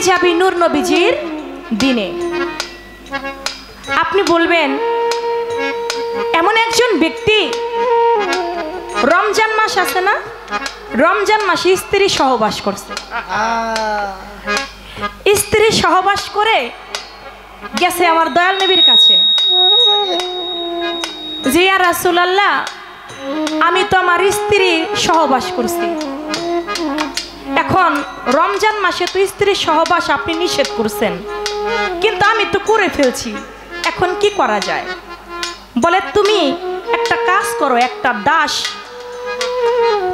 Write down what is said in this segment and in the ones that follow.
যাবি নূর নবীজির দিনে। আপনি বলবেন এমন একজন ব্যক্তি, রমজান মাস আছে না, রমজান মাসে স্ত্রী সহবাস করছে, স্ত্রী সহবাস করে গেছে আমার দয়াল নবীর কাছে, যে ইয়া রাসূলুল্লাহ আমি তো আমার স্ত্রী সহবাস করছি, এখন রমজান মাসে তো স্ত্রীর সহবাস আপনি নিষেধ করছেন, কিন্তু আমি তো করে ফেলছি, এখন কি করা যায়? বলে তুমি একটা কাজ করো, একটা দাস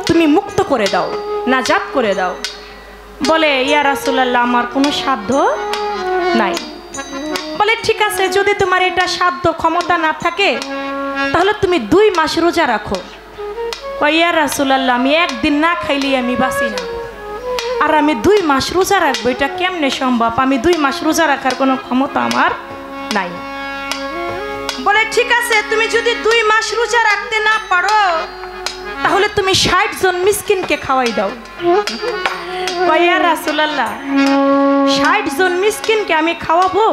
তুমি মুক্ত করে দাও, নাজাত করে দাও। বলে ইয়া রাসূলুল্লাহ আমার কোনো সাধ্য নাই। বলে ঠিক আছে, যদি তোমার এটা সাধ্য ক্ষমতা না থাকে তাহলে তুমি 2 মাস রোজা রাখো। ইয়া রাসূলুল্লাহ আমি একদিন না খাইলে আমি বাঁচি না, আর আমি 2 মাস রোজা রাখবো, এটা কেমনে সম্ভব? আমি 2 মাস রোজা রাখার কোনো ক্ষমতা আমার নাই। বলে ঠিক আছে, তুমি যদি 2 মাস রোজা রাখতে না পারো তাহলে তুমি 60 জন মিসকিনকে খাওয়াই দাও। ইয়া রাসূলুল্লাহ 60 জন মিসকিনকে আমি খাওয়াবো?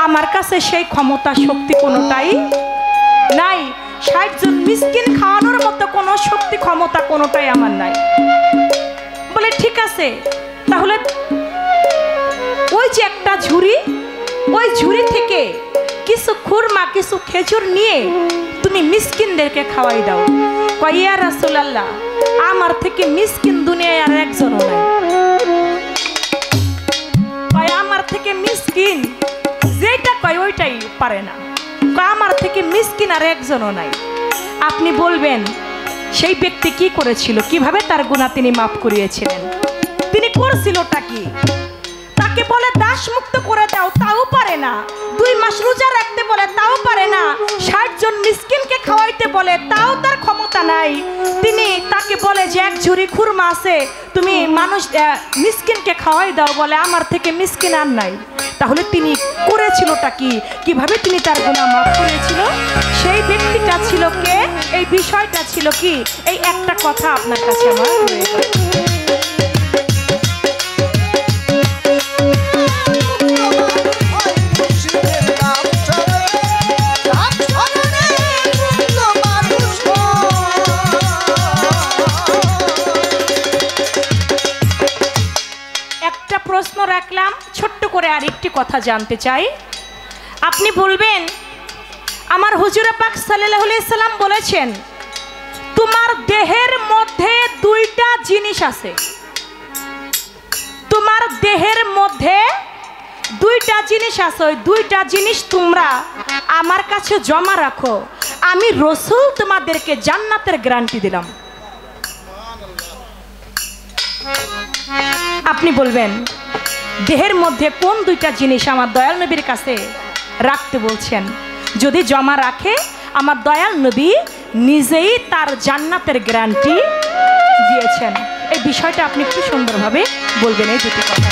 আমার কাছে সেই ক্ষমতা শক্তি কোনোটাই নাই, 60 জন মিসকিন খাওয়ানোর মতো কোনো শক্তি ক্ষমতা কোনোটাই আমার নাই। বলে ঠিক আছে, তাহলে ওই যে একটা ঝুড়ি, ওই ঝুড়ি থেকে কিছু খুরমা কিছু খেজুর নিয়ে তুমি মিসকিনদেরকে খাওয়াই দাও। ইয়া রাসূলুল্লাহ আমার থেকে মিসকিন দুনিয়ায় আর একজনও নাই, আমার থেকে মিসকিন যেটা কয় ওইটাই পারে না, আমার থেকে মিসকিন আর একজনও নাই। আপনি বলবেন সেই ব্যক্তি কি করেছিল, কিভাবে তার গুনাহ তিনি মাফ করিয়েছিলেন? তিনি করছিলটা কি? তাকে বলে দাস মুক্ত করে দাও, তাও পারে না। 2 মাস রোজা রাখতে বলে, তাও পারে না। 60 জন মিসকিনকে খাওয়াইতে বলে, তাও তার ক্ষমতা নাই। তিনি তাকে বলে যে এক ঝুড়ি খুরমা আছে, তুমি মানুষ মিসকিনকে খাওয়াই দাও, বলে আমার থেকে মিসকিন আর নাই। তাহলে তিনি করেছিলটা কি, কিভাবে তিনি তার গুনাহ মাফ করেছিল? সেই ব্যক্তিটা ছিল কে, এই বিষয়টা ছিল কি, এই একটা কথা আপনার কাছে আমার প্রশ্ন রাখলাম, ছোট্ট করে আরেকটি কথা জানতে চাই। আপনি বলবেন আমার হুজুর পাক সাল্লাল্লাহু আলাইহি সাল্লাম বলেছেন তোমার দেহের মধ্যে 2টা জিনিস আছে, তোমার দেহের মধ্যে 2টা জিনিস আছে, ওই 2টা জিনিস তোমরা আমার কাছে জমা রাখো, আমি রাসূল তোমাদেরকে জান্নাতের গ্যারান্টি দিলাম। আপনি বলবেন দেহের মধ্যে কোন 2টা জিনিস আমার দয়াল নবীর কাছে রাখতে বলছেন? যদি জমা রাখে আমার দয়াল নবী নিজেই তার জান্নাতের গ্যারান্টি দিয়েছেন। এই বিষয়টা আপনি একটু সুন্দরভাবে বলবেন এই 2টি কথা।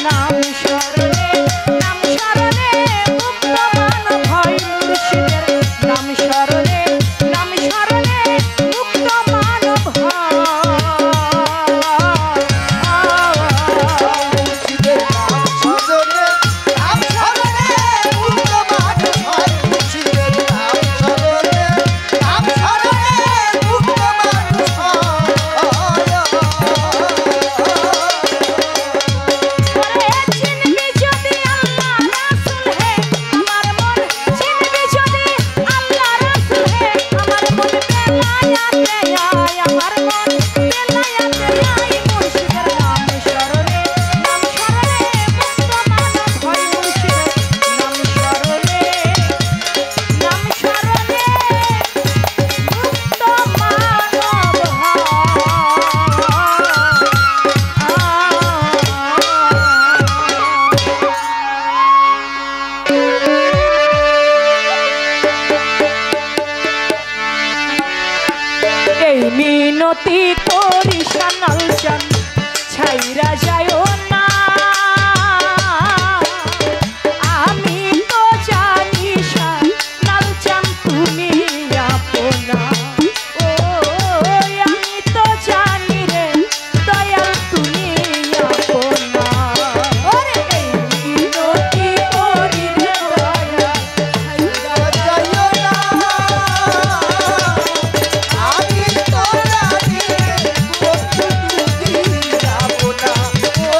নাম শরণে কইরা যাইও না আমি তো জানি নাল চান তুমি আপনা ও আমি তো জানি রে দয়াল তুমি আপনা ওরে এই মিনতি করি রে দয়াল যাইও না আমি তো জানি বন্ধু তুমি আপনা ও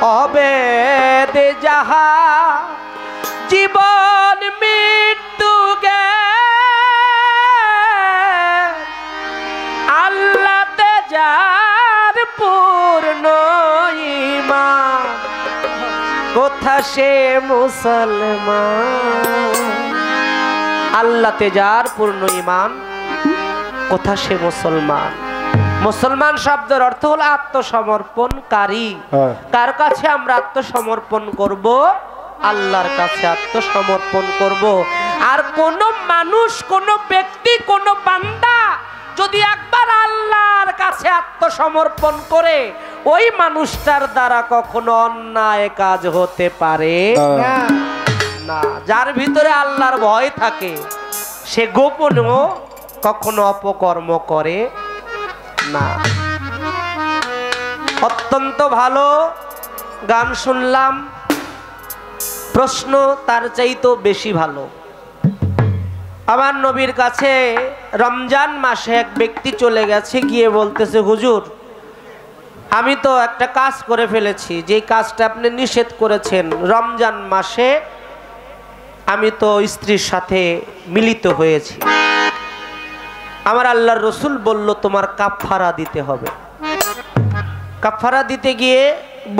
অবেদ যাহা জীবন মৃত্যু গে আল্লাহতে যার পূর্ণ ঈমান কোথা সে মুসলমান। আল্লাহতে যার পূর্ণ ঈমান কোথা সে মুসলমান। মুসলমান শব্দের অর্থ হলো আত্মসমর্পণকারী। কার কাছে আমরা আত্মসমর্পণ করব? আল্লাহর কাছে আত্মসমর্পণ করব। আর কোন মানুষ, কোন ব্যক্তি, কোন বান্দা যদি একবার আল্লাহর কাছে আত্মসমর্পণ করে, ওই মানুষটার দ্বারা কখনো অন্যায় কাজ হতে পারে না। যার ভিতরে আল্লাহর ভয় থাকে সে গোপনেও কখনো অপকর্ম করে না। অত্যন্ত ভালো গান শুনলাম, প্রশ্ন তার চাইতেও বেশি ভালো। আমার নবীর কাছে রমজান মাসে এক ব্যক্তি চলে গেছে, গিয়ে বলতেছে, হুজুর আমি তো একটা কাজ করে ফেলেছি, যেই কাজটা আপনি নিষেধ করেছেন। রমজান মাসে আমি তো স্ত্রীর সাথে মিলিত হয়েছি। আমার আল্লাহর রসুল বলল তোমার কাফারা দিতে হবে। কাফারা দিতে গিয়ে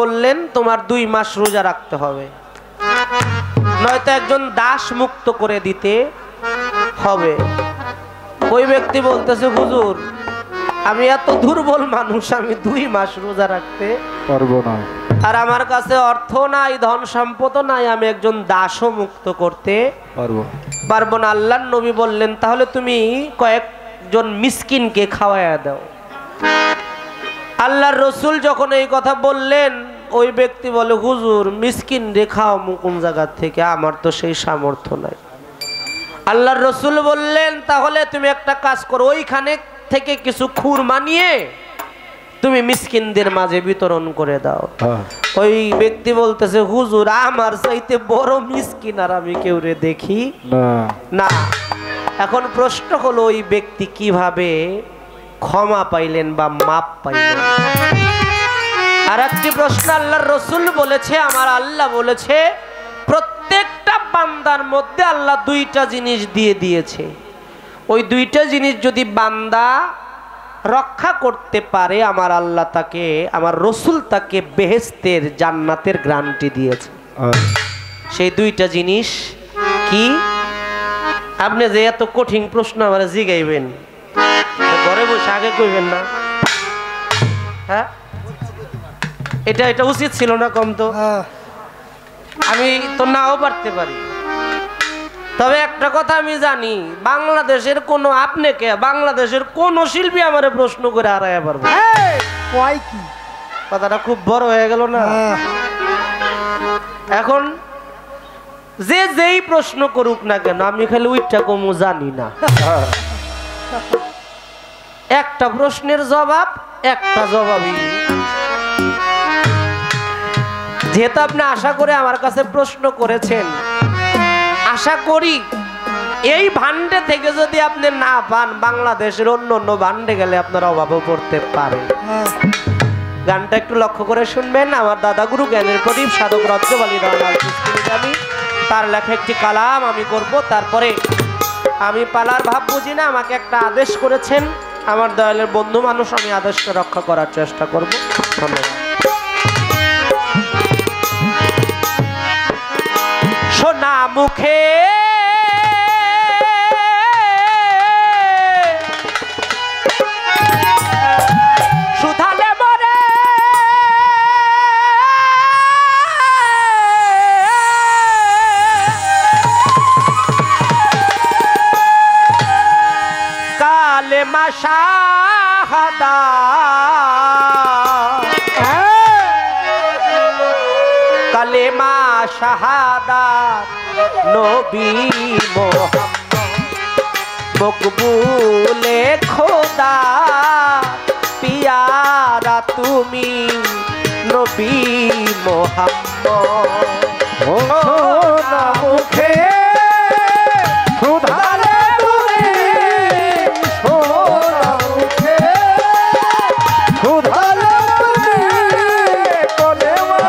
বললেন তোমার 2 মাস রোজা রাখতে হবে, নয়তো একজন দাস মুক্ত করে দিতে হবে। ওই ব্যক্তি বলতেছে, হুজুর আমি এত দুর্বল মানুষ, আমি 2 মাস রোজা রাখতে পারবো না, আর আমার কাছে অর্থ নাই, ধন সম্পদ নাই, আমি একজন দাসও মুক্ত করতে পারবো না। আল্লাহর নবী বললেন তাহলে তুমি কয়েকজন মিসকিনকে খাওয়ায়া দাও। আল্লাহর রসুল যখন এই কথা বললেন, ওই ব্যক্তি বলে, হুজুর মিসকিন রে খাওয়ামু কোন জায়গা থেকে, আমার তো সেই সামর্থ্য নাই। আল্লাহর রসুল বললেন তাহলে তুমি একটা কাজ করো, ওইখানে থেকে কিছু খুরমা নিয়ে তুমি মিসকিনদের মাঝে বিতরণ করে দাও। ওই ব্যক্তি বলতেছে, হুজুর আমার চাইতে বড় মিসকিন আর আমি কেউ রে দেখি না। এখন প্রশ্ন হলো ওই ব্যক্তি কিভাবে ক্ষমা পাইলেন বা মাপ পাইলেন? আর একটি প্রশ্ন আল্লাহর রসুল বলেছে, আমার আল্লাহ বলেছে প্রত্যেকটা বান্দার মধ্যে আল্লাহ 2টা জিনিস দিয়ে দিয়েছে। ওই 2টা জিনিস যদি বান্দা রক্ষা করতে পারে, আমার আল্লাহ তাকে, আমার রসুল তাকে বেহেশতের জান্নাতের গ্যারান্টি দিয়েছে। সেই 2টা জিনিস কি? আপনি যে এত কঠিন প্রশ্ন আমার জিগাইবেন, ঘরে বসে আগে কইবেন না? হ্যাঁ, এটা উচিত ছিল না কম তো? আমি তো নাও পারতে পারি, তবে একটা কথা আমি জানি, বাংলাদেশের কোন বাংলাদেশের কোন শিল্পী আমারে প্রশ্ন করে হারাইয়া পারবো। কথাটা খুব বড় হয়ে গেল না? এখন যে যেই প্রশ্ন করুক না কেন, আমি খালি ওইটা কমু জানি না। একটা প্রশ্নের জবাব একটা জবাবই। যেহেতু আপনি আশা করে আমার কাছে প্রশ্ন করেছেন, আশা করি এই ভান্ডে থেকে যদি আপনি না পান, বাংলাদেশের অন্য অন্য ভান্ডে গেলে আপনার অভাবও পড়তে পারে। গানটা একটু লক্ষ্য করে শুনবেন। আমার দাদা গুরু জ্ঞানের প্রদীপ সাধক রজ্জব আলী রহমান আমি তার লেখা একটি কালাম আমি করব। তারপরে আমি পালার ভাব বুঝি না, আমাকে একটা আদেশ করেছেন আমার দয়ালের বন্ধু মানুষ, আমি আদেশটা রক্ষা করার চেষ্টা করব। ধন্যবাদ। সোনা মুখে সুধালে মরে, কালেমা শাহাদাত, কালেমা শাহাদাত নবী মোহাম্মদ মকবুলে খোদা, পিয়ারা তুমি নবী মোহাম্মদ। সোনা মুখে সুধালে মরে, সোনা মুখে সুধালে মরে, কলেমা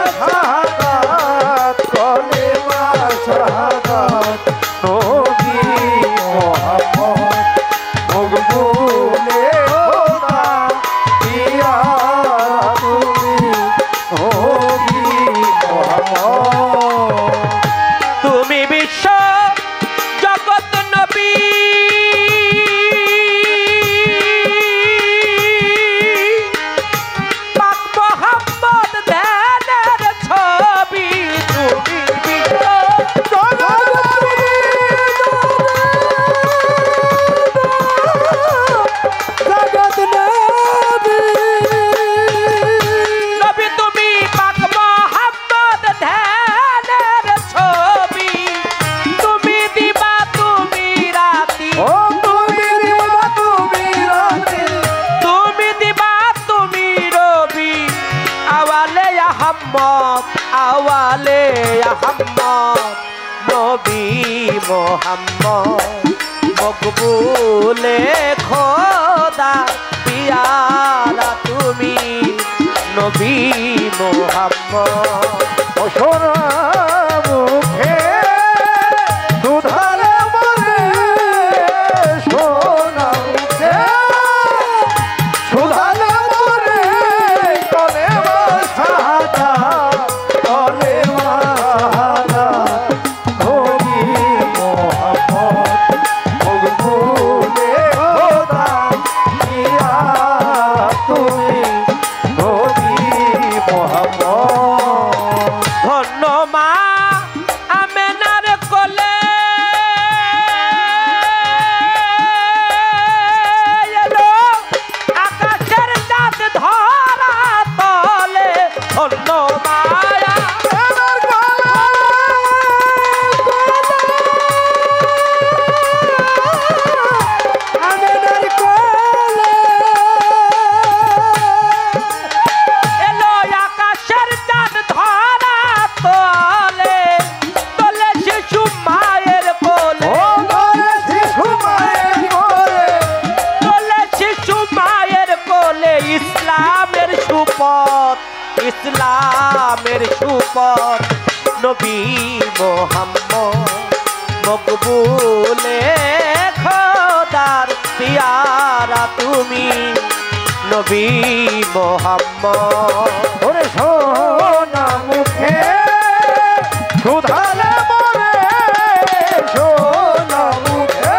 মোহাম্মদ আওয়ালে আহম্মদ নবী মোহাম্মদ মকবুলে খোদা পিয়ারা তুমি নবী মোহাম্মদ সোনা মুখে সুধালে মরে সোনা মুখে সুধালে মরে কলে সাদা কলে মাদা নবী মোহাম্মদ মকবুলে খোদা পিয়া তুমি নবী মোহাম্মদ ধন্য মা আমেনার কোলে এলো আকাশের চাঁদ ধরা তলে ধন্য মায়া এলো আকাশের চাঁদ ধরা তলে তলে শিশু মায়ের কোলে তলে শিশু মায়ের কোলে ইসলামের সুপথ ইসলামের সুপথ নবী মোহাম্মদ মকবুলে খোদার পিয়ারা তুমি নবী মোহাম্মদ ওরে সোনা মুখে সুধালে মরে সোনা মুখে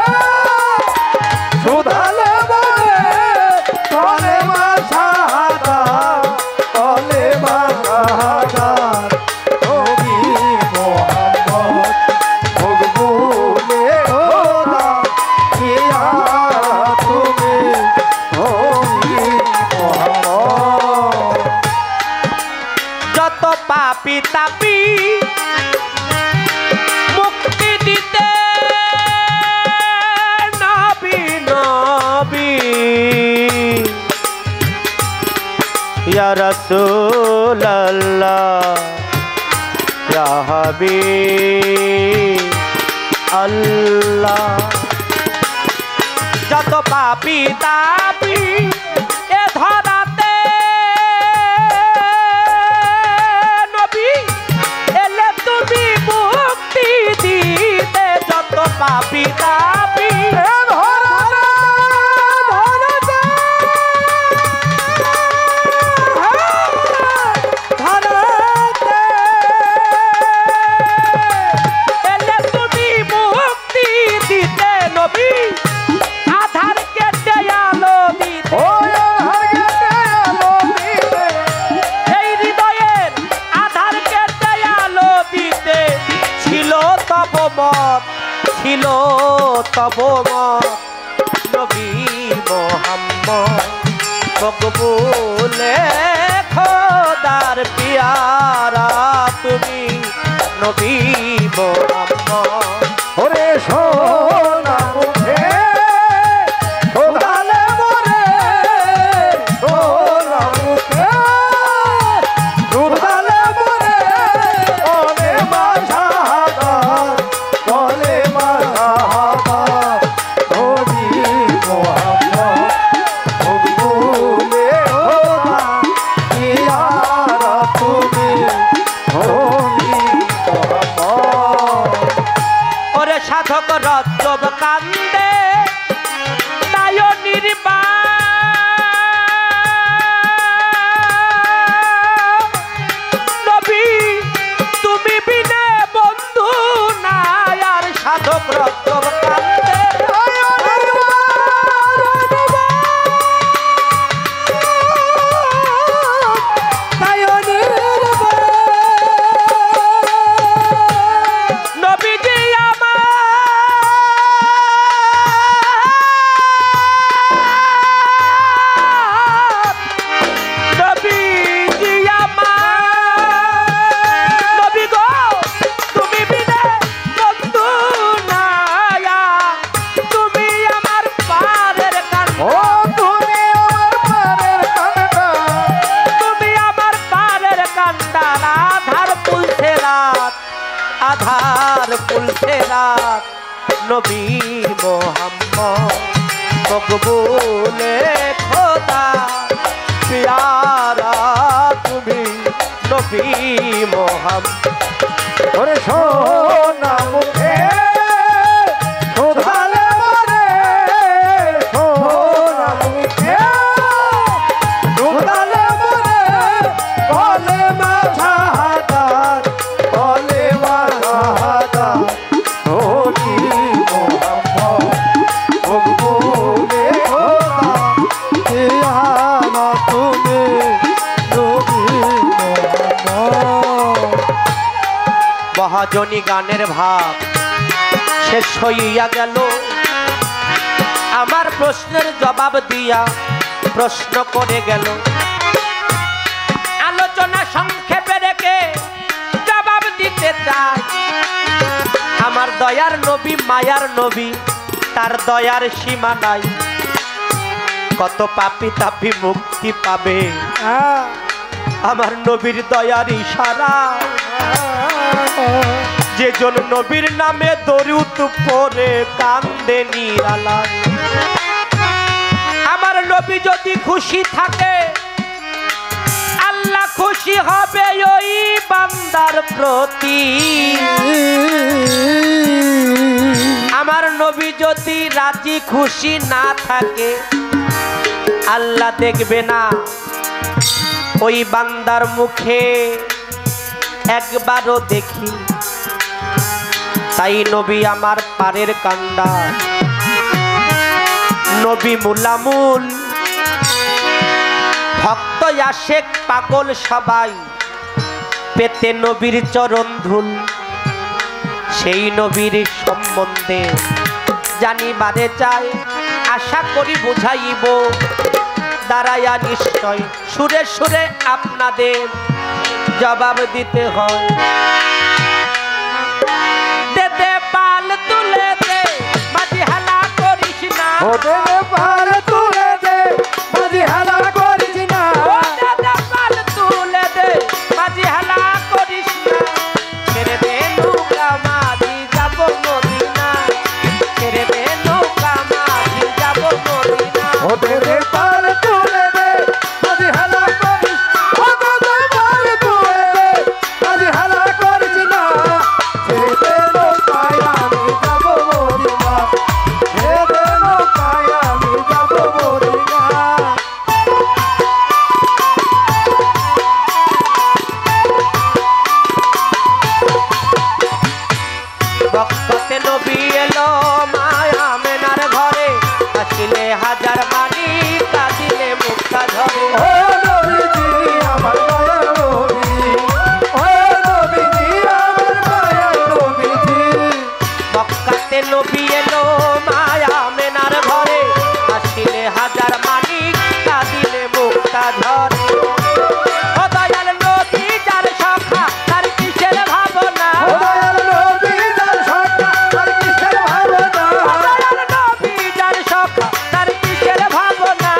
সুধালে মরে কলে মা সাদা কলে মা সাদা নবী মোহাম্মদ মকবুলে খোদা পিয়া তুমি নবী মোহাম্মদ যত পাপি তাপি মুক্তি দিতে নবী নবী ইয়া রাসূলুল্লাহ ইয়া হাবিব আল্লাহ যত পাপি তাপি এ ধরাতে নবী এলে তুমি মুক্তি দিতে যত পাপি তাপি এলে তুমি মুক্তি দিতে নবী আধার কেটে আলো দিতে এই হৃদয়ের আধার কেটে আলো দিতে ছিল তব মত ছিল তব মত নবী মোহাম্মদ মকবুলে খোদার পিয়ারা তুমি নবী মোহাম্মদ ওরে সোনা মুখে সুধালে মরে সোনা মুখে সুধালে মরে কলে মা সাদা কলে মা সাদা নবী মোহাম্মদ মকবুলে খোদা পিয়ারা তুমি নবী মোহাম্মদ ওরে সাধক রজ্জব কান্দে তাইও নবী তুমি বিনে বন্ধু নাই আর সাধক রজ্জব কান্দে নবীজি নবীজি নবী গো তুমি বিনে বন্ধু নাই তার আধার পুলছে রাত, আধার পুলছে রাত। নবী মোহাম্মদ মকবুলে খোদা, প্যারা তুমি নবী মোহাম্মদ। ওরে সোনা মুখে শোধালে মরে, সোনা মুখে শোধালে মরে, বলে মা শাহাদাত, বলে মা শাহাদাত। নবী মোহাম্মদ মকবুলে খোদা, প্যারা তুমি নবী মোহাম্মদ। মহাজনী গানের ভাব শেষ হইয়া গেল। আমার প্রশ্নের জবাব দিয়া প্রশ্ন করে গেল। আলোচনা সংক্ষেপে রেখে জবাব দিতে চাই। আমার দয়ার নবী মায়ার নবী, তার দয়ার সীমা নাই। কত পাপী তাপী মুক্তি পাবে আমার নবীর দয়ার ইশারা। যেজন নবীর নামে দরুদ পড়ে কান্দে নিরালায়। আমার নবী যদি খুশি থাকে, আল্লাহ খুশি হবে ওই বান্দার প্রতি। আমার নবী যদি রাজি খুশি না থাকে, আল্লাহ দেখবে না ওই বান্দার মুখে একবারও দেখি। তাই নবী আমার পারের কান্ডা, নবী মুলামুল। ভক্ত আশেক পাগল সবাই পেতে নবীর চরণ ধুল। সেই নবীর সম্বন্ধে জানিবারে চাই, আশা করি বুঝাইব দাঁড়াইয়া নিশ্চয়। সুরে সুরে আপনাদের জবাব দিতে হয়। দে দে পাল তুলে দে, মাঝি হালা করিস না। ও দে পাল তুলে দে, মাঝি হালা করিস না। ও দে দে পাল তুলে দে, মাঝি হালা করিস না। ছেড়ে দে নৌকা মাঝি যাব মদিনা, ছেড়ে দে নৌকা মাঝি যাব মদিনা। ও দে পাল তুলে দে, মাঝি হালা করিস। ও দে পাল তুলে দে, মাঝি হালা করিস না। ছেড়ে দে নৌকায় আমি যাব মদিনা, ছেড়ে দে নৌকায় আমি যাব মদিনা। বক্ততে নবী এলো মায়া মেনার ঘরে, আসিলে হাজার মানি কাঁদিলে মুক্তা ঝরে। ও নবীজি আমার মায়ার নবী, ও নবীজি আমার মায়ার নবীজি। মক্কাতে নবী এলো মায়া মেনার ঘরে, আসিলে হাজার মানি কাঁদিলে মুক্তা ঝরে। ও দয়াল নবী যার সখা, তার কিসের ভাবনা। ও দয়াল নবী যার সখা, তার কিসের ভাবনা। ও দয়াল নবী যার সখা, তার কিসের ভাবনা।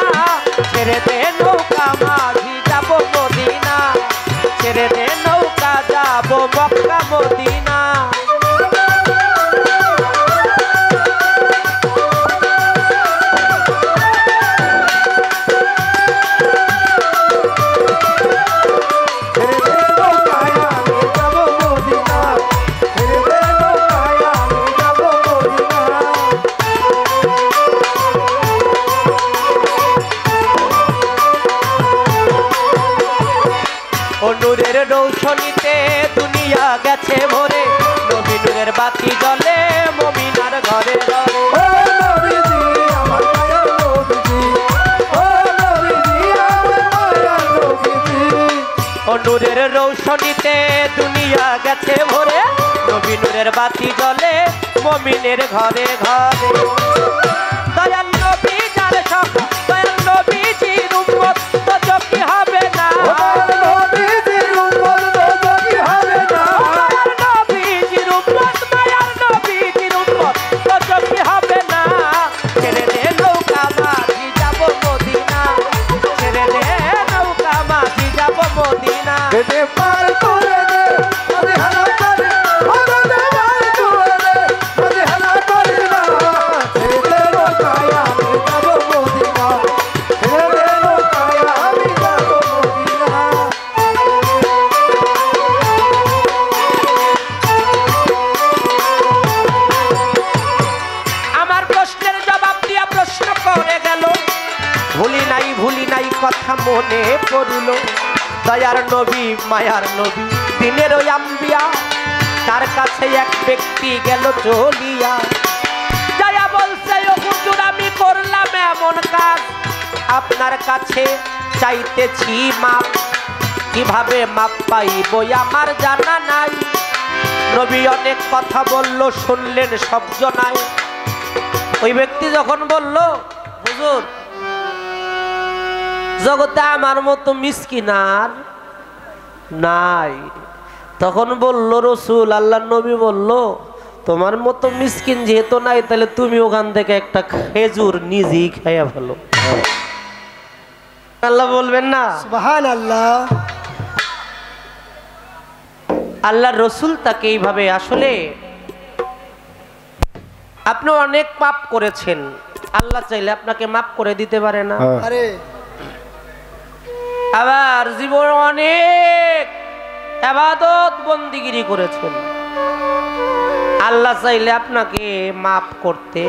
ছেড়ে দে নৌকা মাঝি যাব মদিনা, ছেড়ে দে নৌকা যাব মক্কা মদিনা। ছেড়ে দে নৌকায় আমি যাব মদিনা, ছেড়ে দে নৌকায় আমি যাব মদিনা। ও নূরের রৌশনীতে দুনিয়া গেছে ভরে, নবী নূরের বাতি জ্বলে মমিনার ঘরে ঘরে। ও নবীজি আমার মায়ার নবীজি, ও নবীজি আমার মায়ার নবীজি। ও নূরের রৌশনীতে দুনিয়া গেছে ভরে, নবী নূরের বাতি জ্বলে মমিনের ঘরে ঘরে। দয়াল নবী যার সখা, দয়াল নবীজির উম্মত তো চোখি হবে না। ও দয়াল নবীজির উম্মত তো চোখি হবে না। ও দয়াল নবীজির উম্মত, দয়াল নবীজির উম্মত তো চোখি হবে না। ছেড়ে দে নৌকা মাঝি যাব মদিনা, ছেড়ে দে নৌকা মাঝি যাব মদিনা। দে পার মনে পড়িল দয়ার নবী মায়ার নবী দিনের ওই আম্বিয়া তার কাছে এক ব্যক্তি গেল চলিয়া যায়া বলছে ও হুজুর আমি করলাম এমন কাজ আপনার কাছে চাইতেছি মাপ কিভাবে মাপ পাইব আমার জানা নাই নবী অনেক কথা বলল শুনলেন সব জনাই ওই ব্যক্তি যখন বলল হুজুর জগতে আমার মতো মিসকিন আর নাই তখন বলল রসুল আল্লাহ নবী বলল তোমার মতো মিসকিন যেহেতু নাই তাহলে তুমি ওখান থেকে একটা খেজুর নিজেই খাইয়া ফেলো আল্লাহ বলবেন না সুবহানাল্লাহ আল্লাহ রসুল তাকে এইভাবে আসলে আপনি অনেক পাপ করেছেন আল্লাহ চাইলে আপনাকে মাফ করে দিতে পারে না আরে আবার জীবন অনেক ইবাদত বন্দিগিরি করেছেন আল্লাহ চাইলে আপনাকে মাফ করতে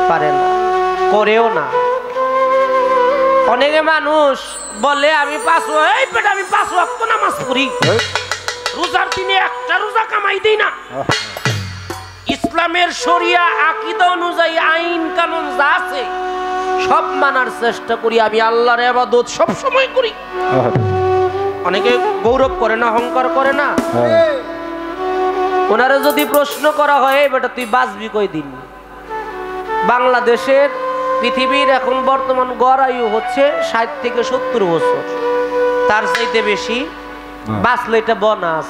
পারে না করেও না অনেকে মানুষ বলে আমি পাঁচ ওয়াক্ত নামাজ পড়ি রোজার দিনে একটা রোজা কামাই দেই না ইসলামের শরিয়া আকীদা অনুযায়ী আইন কানুন যা আছে সব মানার চেষ্টা করি আমি আল্লাহর ইবাদত সব সময় করি অনেকে গৌরব করে না অহংকার করে না ওনারা যদি প্রশ্ন করা হয় বেটা তুই বাঁচবি কয়দিন বাংলাদেশের পৃথিবীর এখন বর্তমান গড় আয়ু হচ্ছে 60 থেকে 70 বছর তার চাইতে বেশি বাঁচলে এটা বোনাস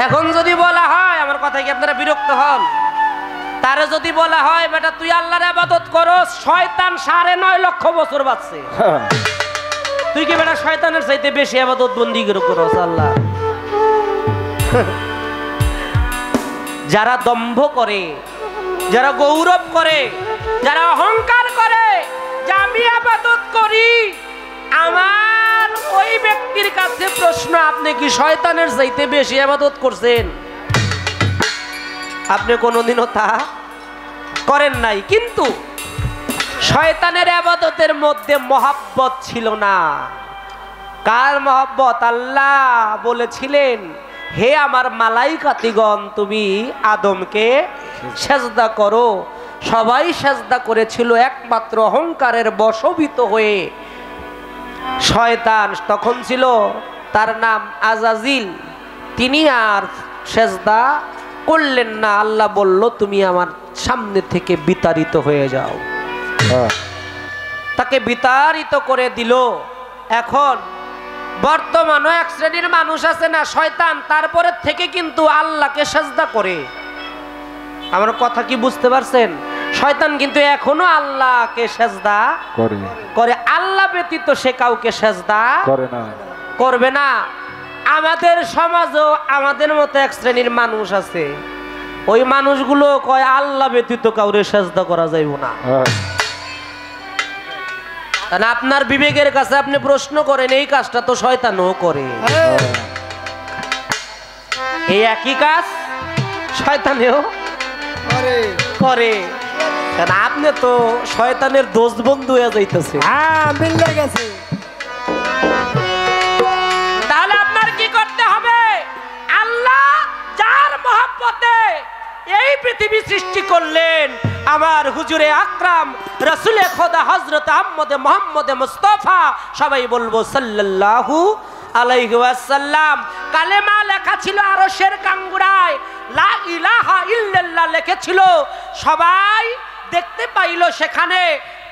এখন যদি বলা হয় আমার কথা কি আপনারা বিরক্ত হন তারে যদি বলা হয় বেটা তুই আল্লাহর ইবাদত করস শয়তান 9.5 লক্ষ বছর বাঁচছে তুই কি বেটা শয়তানের চাইতে বেশি ইবাদত বন্দেগী করস আল্লাহ যারা দম্ভ করে যারা গৌরব করে যারা অহংকার করে যে আমি ইবাদত করি আমার ওই ব্যক্তির কাছে প্রশ্ন আপনি কি শয়তানের চাইতে বেশি ইবাদত করছেন আপনি কোনোদিনও তা করেন নাই কিন্তু শয়তানের ইবাদতের মধ্যে মহব্বত ছিল না কার মহব্বত আল্লাহ বলেছিলেন হে আমার মালাইকাতিগণ তুমি আদমকে সেজদা করো সবাই সেজদা করেছিল একমাত্র অহংকারের বশবীত হয়ে শয়তান তখন ছিল তার নাম আজাজিল তিনি আর সেজদা করলেন না আল্লাহ বলল তুমি আমার সামনে থেকে বিতাড়িত হয়ে যাও তাকে বিতাড়িত করে দিল এখন বর্তমানে এক শ্রেণীর মানুষ আছে না শয়তান তারপরে থেকে কিন্তু আল্লাহকে সেজদা করে আমার কথা কি বুঝতে পারছেন শয়তান কিন্তু এখনো আল্লাহকে সেজদা করে আল্লাহ ব্যতীত সে কাউকে সেজদা করবে না আমাদের সমাজও আমাদের মতো এক শ্রেণীর মানুষ আছে ওই মানুষগুলো কয় আল্লাহ ব্যতীত কাউরে সেজদা করা যাইব না আপনার বিবেকের কাছে আপনি প্রশ্ন করেন এই কাজটা তো শয়তানও করে এই একই কাজ শয়তানেও করে আপনি তো শয়তানের দোস্ত বন্ধু হয়ে যাইতেছে তাহলে আপনার কি করতে হবে আল্লাহ যার মহব্বতে এই পৃথিবী সৃষ্টি করলেন আমার হুজুরে আকরাম রাসূলে খোদা হযরত মুহাম্মদ মুস্তাফা সবাই বলবো সাল্লাল্লাহু আলাইহি ওয়াসাল্লাম কালেমা লেখা ছিল আরশের কাঙ্গুরায় লা ইলাহা ইল্লাল্লাহ লিখেছিল সবাই দেখতে পাইল সেখানে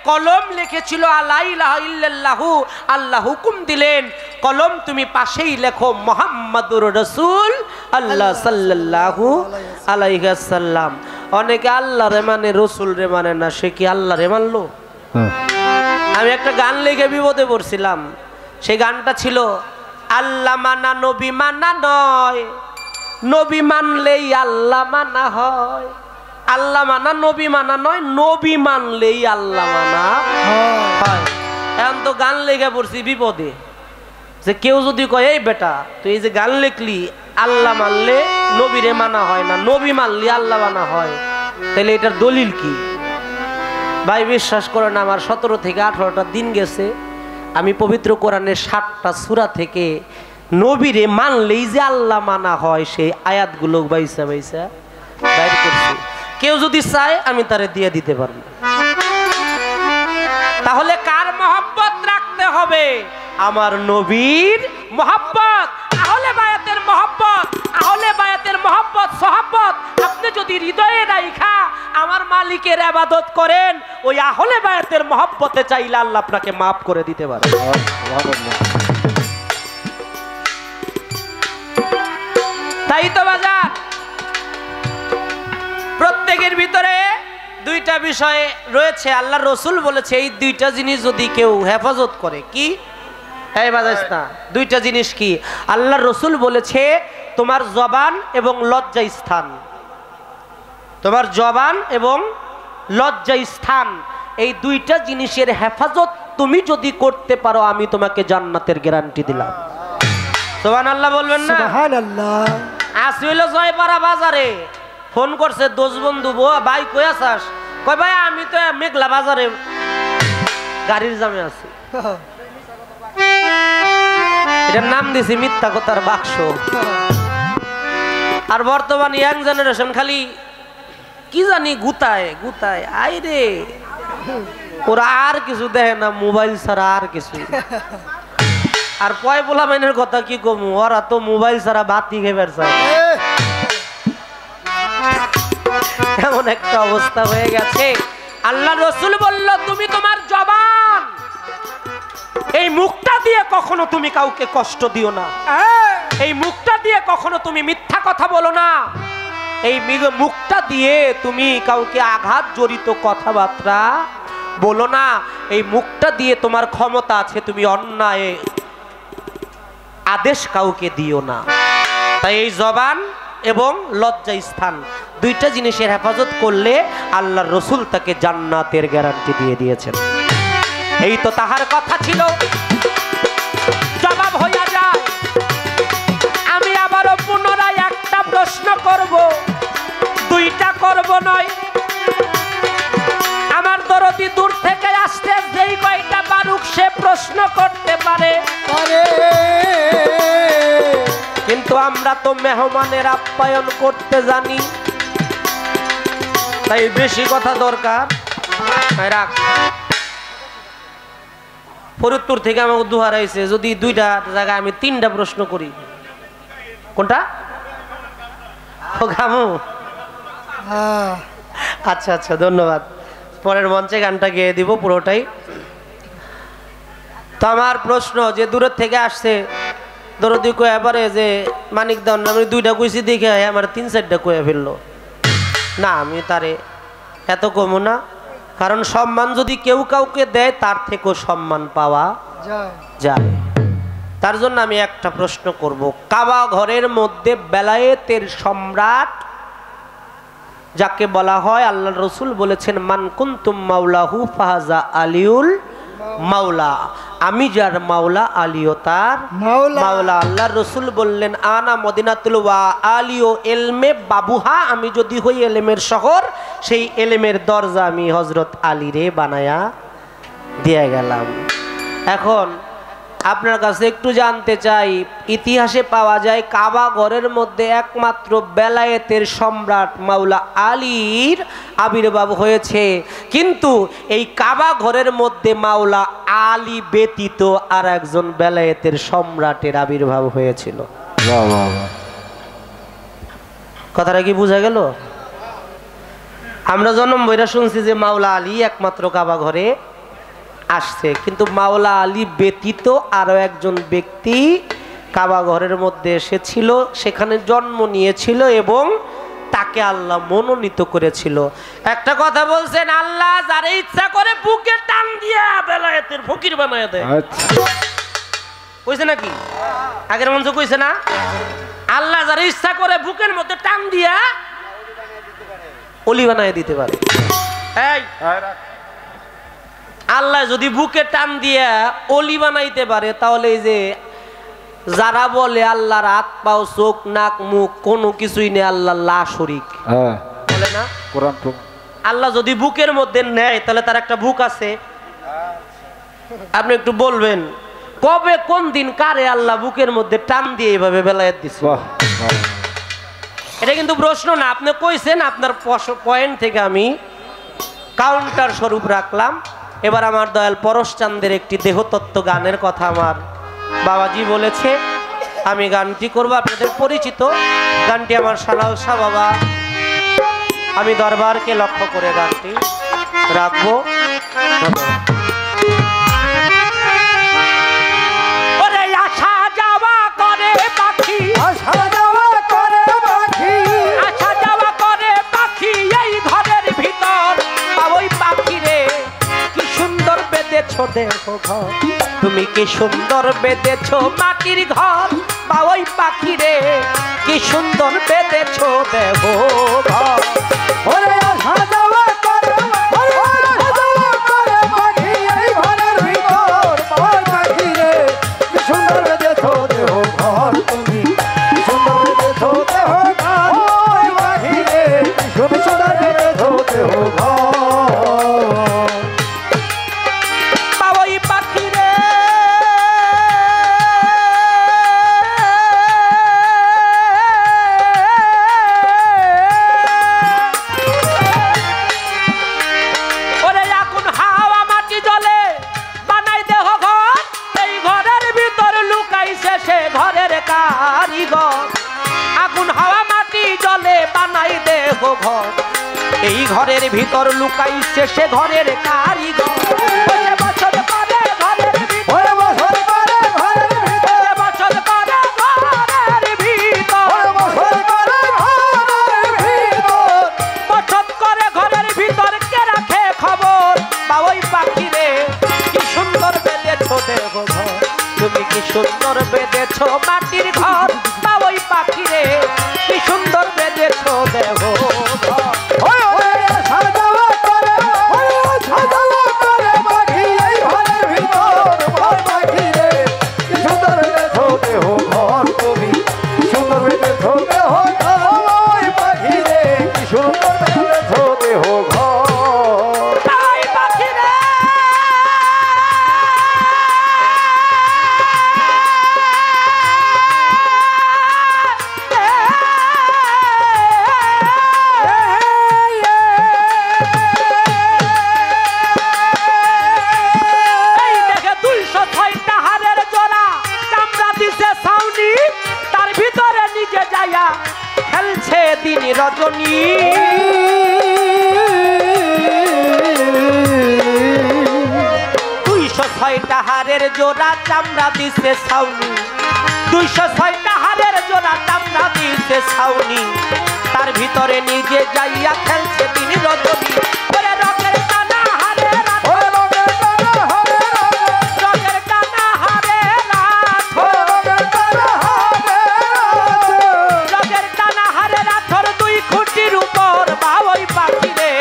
কলম লিখেছিল লা ইলাহা ইল্লাল্লাহু আল্লাহ হুকুম দিলেন কলম তুমি পাশেই লেখো মুহাম্মাদুর রাসূল আল্লাহ সাল্লাল্লাহু আলাইহি ওয়াসাল্লাম অনেকে আল্লাহ রে মানে রাসূল রে মানে না সে কি আল্লাহ রে মানলো আমি একটা গান লিখে বিপদে পড়ছিলাম সেই গানটা ছিল আল্লাহ মানা নবী মানা নয় নবী মানলেই আল্লাহ মানা হয় আল্লাহ মানা নবী মানা নয় নবী মানলেই আল্লাহ মানা হয় এখন তো গান লেগে পড়ছি বিপদে যে কেউ যদি কয় এই বেটা তুই এই যে গান লিখলি আল্লাহ মানলে নবীরে মানা হয় না নবী মানলে আল্লাহ মানা হয় তাহলে এটার দলিল কি ভাই বিশ্বাস করেন আমার 17 থেকে 18টা দিন গেছে আমি পবিত্র কোরআনের 7টা সূরা থেকে নবীরে মানলেই যে আল্লাহ মানা হয় সেই আয়াতগুলো বাইসা বাইসা বাইর করছি। কেউ যদি চায় আমি তারে দিয়ে দিতে পারবো। তাহলে কার মহব্বত রাখতে হবে? আমার নবীর মহব্বত, আহলে বায়াতের মহব্বত, আহলে বায়াতের মহব্বত সহব্বত আপনি যদি হৃদয়ে রাখা আমার মালিকের ইবাদত করেন, ওই আহলে বায়াতের মহব্বতে চাইলে আল্লাহ আপনাকে মাফ করে দিতে পারে। তাই তো বাজার প্রত্যেকের ভিতরে দুইটা বিষয় রয়েছে। আল্লাহ রসুল বলেছে এই দুইটা জিনিস যদি কেউ হেফাজত করে, কি এই বাজাইস না, দুইটা জিনিস কি? আল্লাহ রসুল বলেছে তোমার জবান এবং লজ্জা স্থান, তোমার জবান এবং লজ্জা স্থান, এই দুইটা জিনিসের হেফাজত তুমি যদি করতে পারো আমি তোমাকে জান্নাতের গ্যারান্টি দিলাম। সুবহানাল্লাহ বলবেন না? সুবহানাল্লাহ। আসিল জয়পাড়া বাজারে ফোন করছে দোষ বন্ধু, ভাই কই আছাস? কয় ভাই আমি তো মেঘলা বাজারে গাড়ির জামে আছি। এটার নাম দিছি মিথ্যা কথার বাক্স। আর বর্তমান ইয়াং জেনারেশন খালি কি জানি গুতায় গুতায়, আই রে ওরা আর কিছু দেখে না, মোবাইল ছাড়া আর কিছু। আর পয় বলা মাইনের কথা কি কম, ওরা তো মোবাইল ছাড়া বাতি খেবার চায়। এমন একটা অবস্থা হয়ে গেছে। আল্লাহ রসুল বলল তুমি তোমার জবান, এই মুখটা দিয়ে কখনো তুমি কাউকে কষ্ট দিও না, এই মুখটা দিয়ে কখনো তুমি মিথ্যা কথা বলো না, এই মুখটা দিয়ে তুমি কাউকে আঘাত জড়িত কথাবার্তা বলো না, এই মুখটা দিয়ে তোমার ক্ষমতা আছে তুমি অন্যায় আদেশ কাউকে দিও না। তাই এই জবান এবং লজ্জা স্থান দুইটা জিনিসের হেফাজত করলে আল্লাহর রসুল তাকে জান্নাতের গ্যারান্টি দিয়ে দিয়েছেন। এই তো তাহার কথা ছিল, জবাব হইয়া যায়। আমি আবারও পুনরায় একটা প্রশ্ন করব, দুইটা করব নয়। আমার দরদি দূর থেকে আসতে যেই কয়টা বারুক সে প্রশ্ন করতে পারে, কিন্তু আমরা তো মেহমানের আপ্যায়ন করতে জানি, তাই বেশি কথা দরকার রাখ। ফরিদপুর থেকে আমাকে দুহার আইছে, যদি দুইটা জায়গায় আমি 3টা প্রশ্ন করি, কোনটা গামু? আচ্ছা আচ্ছা ধন্যবাদ। পরের মঞ্চে গানটা গেয়ে দিব পুরোটাই। তো আমার প্রশ্ন, যে দূরের থেকে আসছে দরদি কয়ে এবারে যে মানিক দাও আমি 2টা কইছি দেখে আমার 3-4টা কয়ে ফেললো না, আমি তারে এত কমো না, কারণ সম্মান যদি কেউ কাউকে দেয় তার থেকেও সম্মান পাওয়া যায়। তার জন্য আমি একটা প্রশ্ন করব, কাবা ঘরের মধ্যে বেলায়েতের সম্রাট যাকে বলা হয়, আল্লাহ রসুল বলেছেন মান কুনতুম মাওলাহু ফাহাজা আলিউল মাওলা, আমি যার মাওলা আলিও তার মাওলা। আল্লাহ রসুল বললেন আনা মদিনাতুল ওয়া আলিও এলমে বাবুহা, আমি যদি হই এলেমের শহর, সেই এলেমের দরজা আমি হজরত আলী রে বানায়া দিয়ে গেলাম। এখন আপনার কাছে একটু জানতে চাই, ইতিহাসে পাওয়া যায় কাবা ঘরের মধ্যে একমাত্র বেলায়েতের সম্রাট মাওলা আলীর আবির্ভাব হয়েছে, কিন্তু এই কাবা ঘরের মধ্যে মাওলা আলী ব্যতীত আর একজন বেলায়েতের সম্রাটের আবির্ভাব হয়েছিল। কথাটা কি বোঝা গেল? আমরা জন্ম বইরা শুনছি যে মাওলা আলী একমাত্র কাবা ঘরে আসছে, কিন্তু মাওলা আলী ব্যতীত আরো একজন ব্যক্তি কাবা ঘরের মধ্যে এসেছিল, সেখানে জন্ম নিয়েছিল এবং তাকে আল্লাহ মনোনীত করেছিল। একটা কথা বলছেন, আল্লাহ যারে ইচ্ছা করে বুকে টান দিয়া বেলায়েতের ফকির বানায় দেয়। কইছে নাকি? আগের মঞ্চ কইছে না? আল্লাহ যারে ইচ্ছা করে বুকের মধ্যে টান দিয়া অলি বানায় দিতে পারে। এই আল্লাহ যদি বুকে টান দিয়া অলি বানাইতে পারে, তাহলে এই যে যারা বলে আল্লাহর হাত পাও চোখ নাক মুখ কোনো কিছুই নেই, আল্লাহ লা শরীক বলে না, আল্লাহ যদি বুকের মধ্যে নেয় তাহলে তার একটা বুক আছে। আপনি একটু বলবেন কবে কোন দিন কারে আল্লাহ বুকের মধ্যে টান দিয়ে এইভাবে বেলায়েত দিছে? এটা কিন্তু প্রশ্ন না, আপনি কইছেন, আপনার পয়েন্ট থেকে আমি কাউন্টার স্বরূপ রাখলাম। এবার আমার দয়াল পরশচান্দের একটি দেহতত্ত্ব গানের কথা আমার বাবাজি বলেছে, আমি গানটি করব। আপনাদের পরিচিত গানটি আমার সালাল শাহ বাবা, আমি দরবারকে লক্ষ্য করে গানটি রাখবো। ওরে আসা যাওয়া করে পাখি, আসা যাওয়া করে পাখি, আসা যাওয়া করে পাখি এই ঘরের ভিতর। ওই পাখি রে কি সুন্দর বেঁধেছো দেহ ঘর, তুমি কি সুন্দর বেঁধেছো মাটির ঘর। বা ওই পাখি রে কি সুন্দর বেঁধেছো দেহ ঘর। ওরে আসা যাওয়া করে, ওরে আসা যাওয়া করে পাখি এই ঘরের ভিতর। ওই পাখি রে কি সুন্দর বেঁধেছো দেহ ঘর, তুমি কি সুন্দর বেঁধেছো দেহ ঘর। ওই পাখি রে কি সুন্দর বেঁধেছো দেহ ঘর। বা ওই পাখি রে ওরে আগুন হাওয়া মাটি জলে বানাই দেহ ঘর, এই ঘরের ভিতর লুকাইছে সে ঘরের কারিগর। আগুন হাওয়া মাটি জলে বানাই দেহ ঘর, এই ঘরের ভিতর লুকাইছে সে ঘরের কারিগর। ওরে বছর করে ঘরের ভিতর, ওরে বছর করে ঘরের ভিতর, ওরে বছর করে ঘরের ভিতর, ওরে বছর করে ঘরের ভিতর। বছর করে ঘরের ভিতর কে রাখে খবর। বা ওই পাখি রে কি সুন্দর বেঁধেছো দেহ ঘর, তুমি কি সুন্দর বেঁধেছো মাটির ঘর। বা ওই পাখি রে কি সুন্দর বেঁধেছো দেহ ঘর। ওরে আসা যাওয়া করে, ওরে আসা যাওয়া করে পাখি এই ঘরের ভিতর। ওই পাখি রে কি সুন্দর বেঁধেছো দেহ ঘর, তুমি কি সুন্দর বেঁধেছো দেহ ঘর। ওই পাখি রে কি সুন্দর বেঁধেছো দেহ ঘর। ওই পাখি রে এই দেখে 206টা হাড়ের জোড়া চামড়া দিছে ছাউনি, তার ভিতরে নিজে যাইয়া খেলছে দিন রজনী। 206টা হাড়ের জোড়া চামড়া দিছে ছাউনি, 206টা হাড়ের জোড়া চামড়া দিছে ছাউনি, তার ভিতরে নিজে যাইয়া খেলছে দিন রজনী। ওরে রকের টানা হাড়ে রাত, ওরে রঙের টানা হারে রাত, রকের টানা হাড়ে রাত, ওরে রঙের টানা হারে রাত। রকের টানা হাড়ে রাতর 2 খুঁটির উপর। বা ওই পাখি রে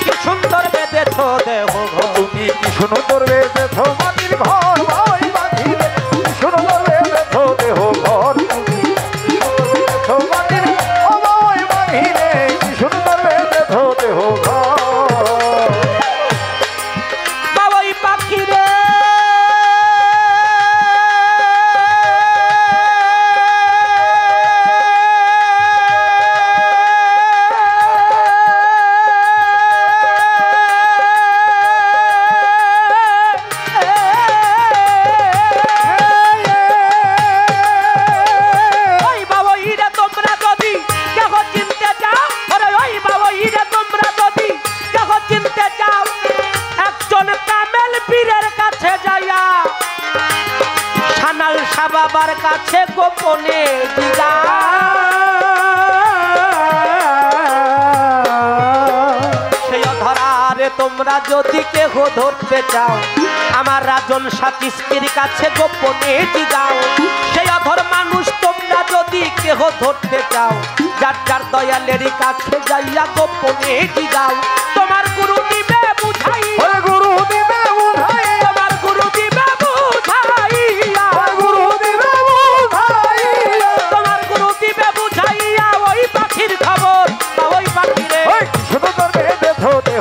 কি সুন্দর বেঁধেছো দেহ ঘর, তুমি কি সুন্দর বেঁধেছো মাটির ঘর। ওই পাখি রে কি সুন্দর বেঁধেছো দেহ ঘর, তুমি কি সুন্দর বেঁধেছো মাটির ঘর। ওই পাখি রে কি সুন্দর বেঁধেছো দেহ ঘর। বা ওই পাখি রে ওই বাবা ইরে তোমরা যদি কেহ চিনতে চাও, ওরে ওই বাবা ইরে তোমরা যদি কেহ চিনতে চাও, একজন কামেল পীরের কাছে যাইয়া সানাল শাহ বাবার কাছে গোপনে দিগা। সেই অধরারে তোমরা যদি কেহ ধরতে চাও, আমার রাজন সাথীর কাছে গোপনে দিগাও। সেই অধর মানুষ তোমরা যদি কেহ ধরতে চাও, যার যার দয়ালের কাছে যাইয়া গোপনে দিগাও। তোমার গুরু দিবে বুঝাই, ওরে গুরু দিবে উঠাই, তোমার গুরু দিবে বুঝাইয়া, ওরে গুরু দিবে উঠাই। তোমার গুরু দিবে বুঝাইয়া ওই পাখির খবর। বা ওই পাখিরে ওই কি সুন্দর বেঁধেছো দেহ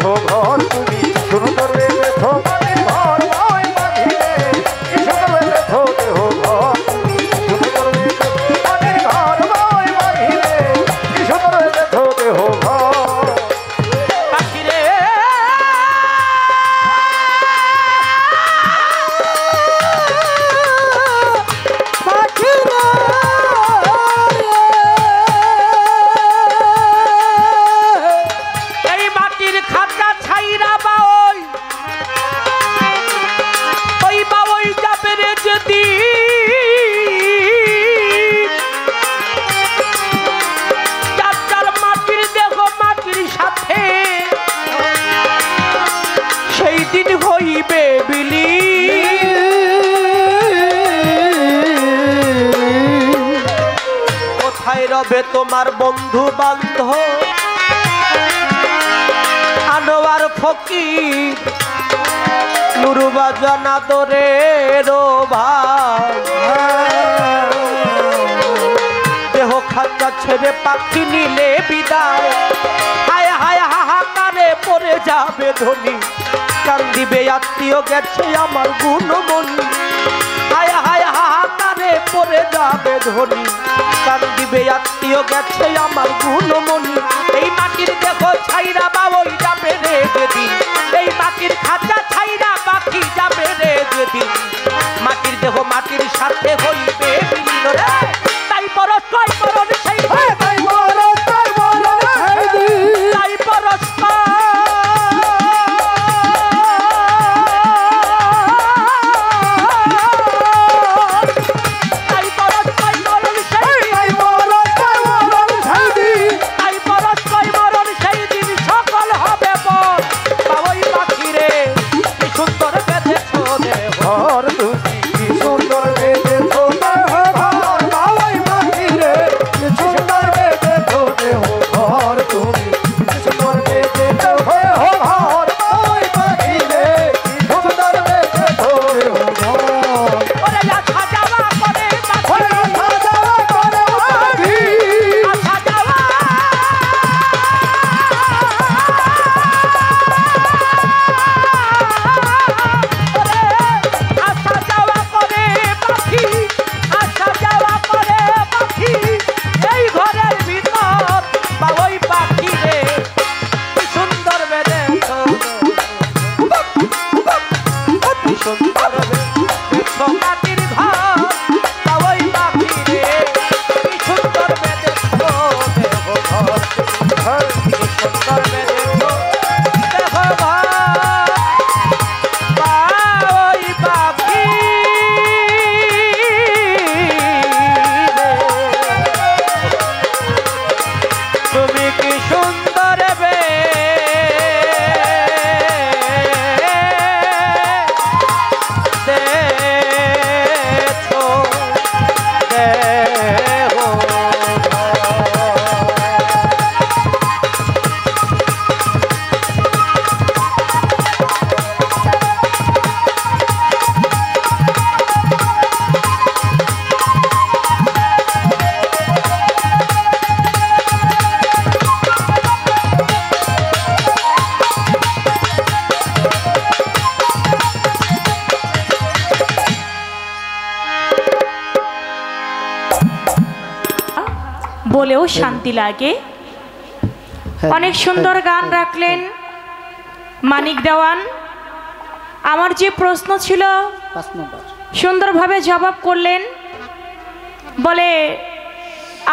রবে তোমার বন্ধু বান্ধব আনোয়ার ফকির নুরুবা জানাদরের ভাই দেহ খাঁচা ছেড়ে পাখি নিলে বিদায় হায় হায় হাহাকারে পড়ে যাবে ধনী কান্দিবে আত্মীয় গেছে আমার গুণমণি হায় হায় হাহাকারে পড়ে যাবে ধনী কান্দিবে আত্মীয় গেছে আমার গুণমণি এই মাটির দেখো ছাইরা বাবই যাবে রে যেদিন এই মাটির খাঁচা ছাইরা পাখি যাবে রে যেদিন মাটির দেহ মাটির সাথে হইবে বিলীন রে তাই পরশ কয় পরশ সেই তাই বলো সেই দিন তাই পরশ বলেও শান্তি লাগে। অনেক সুন্দর গান রাখলেন মানিক দেওয়ান। আমার যে প্রশ্ন ছিল সুন্দরভাবে জবাব করলেন। বলে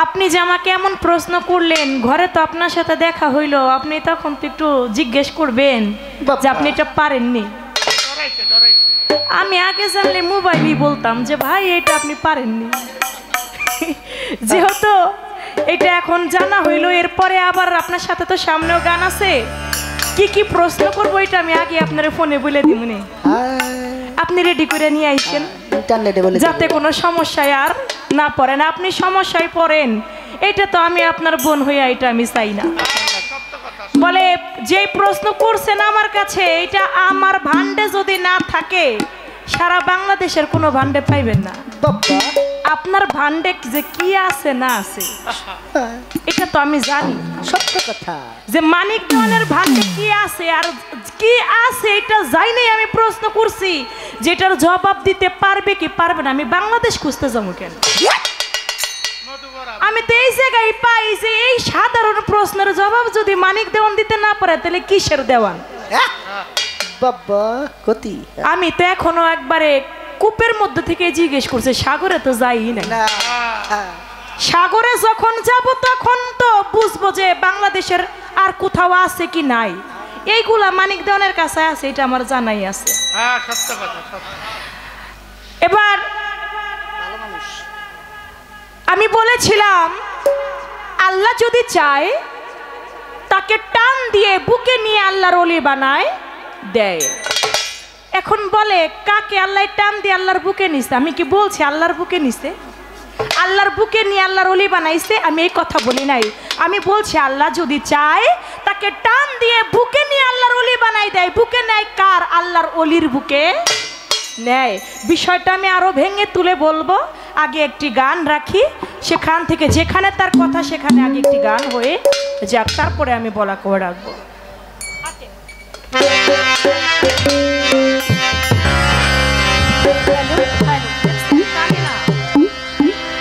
আপনি যে আমাকে এমন প্রশ্ন করলেন, ঘরে তো আপনার সাথে দেখা হইলো, আপনি তখন তো একটু জিজ্ঞেস করবেন যে আপনি এটা পারেননি। আমি আগে জানলে মোবাইলই বলতাম যে ভাই এটা আপনি পারেননি। যেহেতু এটা এখন জানা হইলো, এরপরে আবার আপনার সাথে তো সামনেও গান আছে, কি কি প্রশ্ন করবো এটা আমি আগে আপনার ফোনে বলে দিমনি। আপনি রেডি করে নিয়ে আইছেন যাতে কোনো সমস্যায় আর না পড়েন। আপনি সমস্যায় পড়েন এটা তো আমি আপনার বোন হইয়া এটা আমি চাই না। বলে যে প্রশ্ন করছেন আমার কাছে, এটা আমার ভান্ডে যদি না থাকে সারা বাংলাদেশের কোনো ভান্ডে পাইবেন না। আপনার ভান্ডে যে কি আছে না আছে এটা তো আমি জানি। সত্য কথা যে মানিক দেওয়ানের ভান্ডে কি আছে আর কি আছে এটা জানি। আমি প্রশ্ন করছি যেটার জবাব দিতে পারবে কি পারবে না। আমি বাংলাদেশ খুঁজতে যাবো কেন? আমি তো এই জায়গায় পাই যে এই সাধারণ প্রশ্নের জবাব যদি মানিক দেওয়ান দিতে না পারে তাহলে কিসের দেওয়ান? বাবা কতি আমি তো এখনো একবারে কূপের মধ্যে থেকে জিজ্ঞেস করছে, সাগরে তো যাই না। সাগরে যখন যাব তখন তো বুঝবো যে বাংলাদেশের আর কোথাও আছে কি নাই। এইগুলা মানিক দেওয়ানের কাছে আছে, এটা আমার জানাই আছে। এবার আমি বলেছিলাম আল্লাহ যদি চায় তাকে টান দিয়ে বুকে নিয়ে আল্লাহর ওলি বানায় দেয়। এখন বলে কাকে আল্লাহ টান দিয়ে আল্লাহর বুকে নিছে? আমি কি বলছি আল্লাহর বুকে নিছে? আল্লাহর বুকে নিয়ে আল্লাহর অলি বানাইছে, আমি এই কথা বলি নাই। আমি বলছি আল্লাহ যদি চায় তাকে টান দিয়ে বুকে নিয়ে আল্লাহর অলি বানাই দেয়। বুকে নেয় কার? আল্লাহর অলির বুকে নেয়। বিষয়টা আমি আরো ভেঙে তুলে বলবো, আগে একটি গান রাখি, সেখান থেকে যেখানে তার কথা সেখানে আগে একটি গান হয়ে যাক, তারপরে আমি বলা করে রাখবো।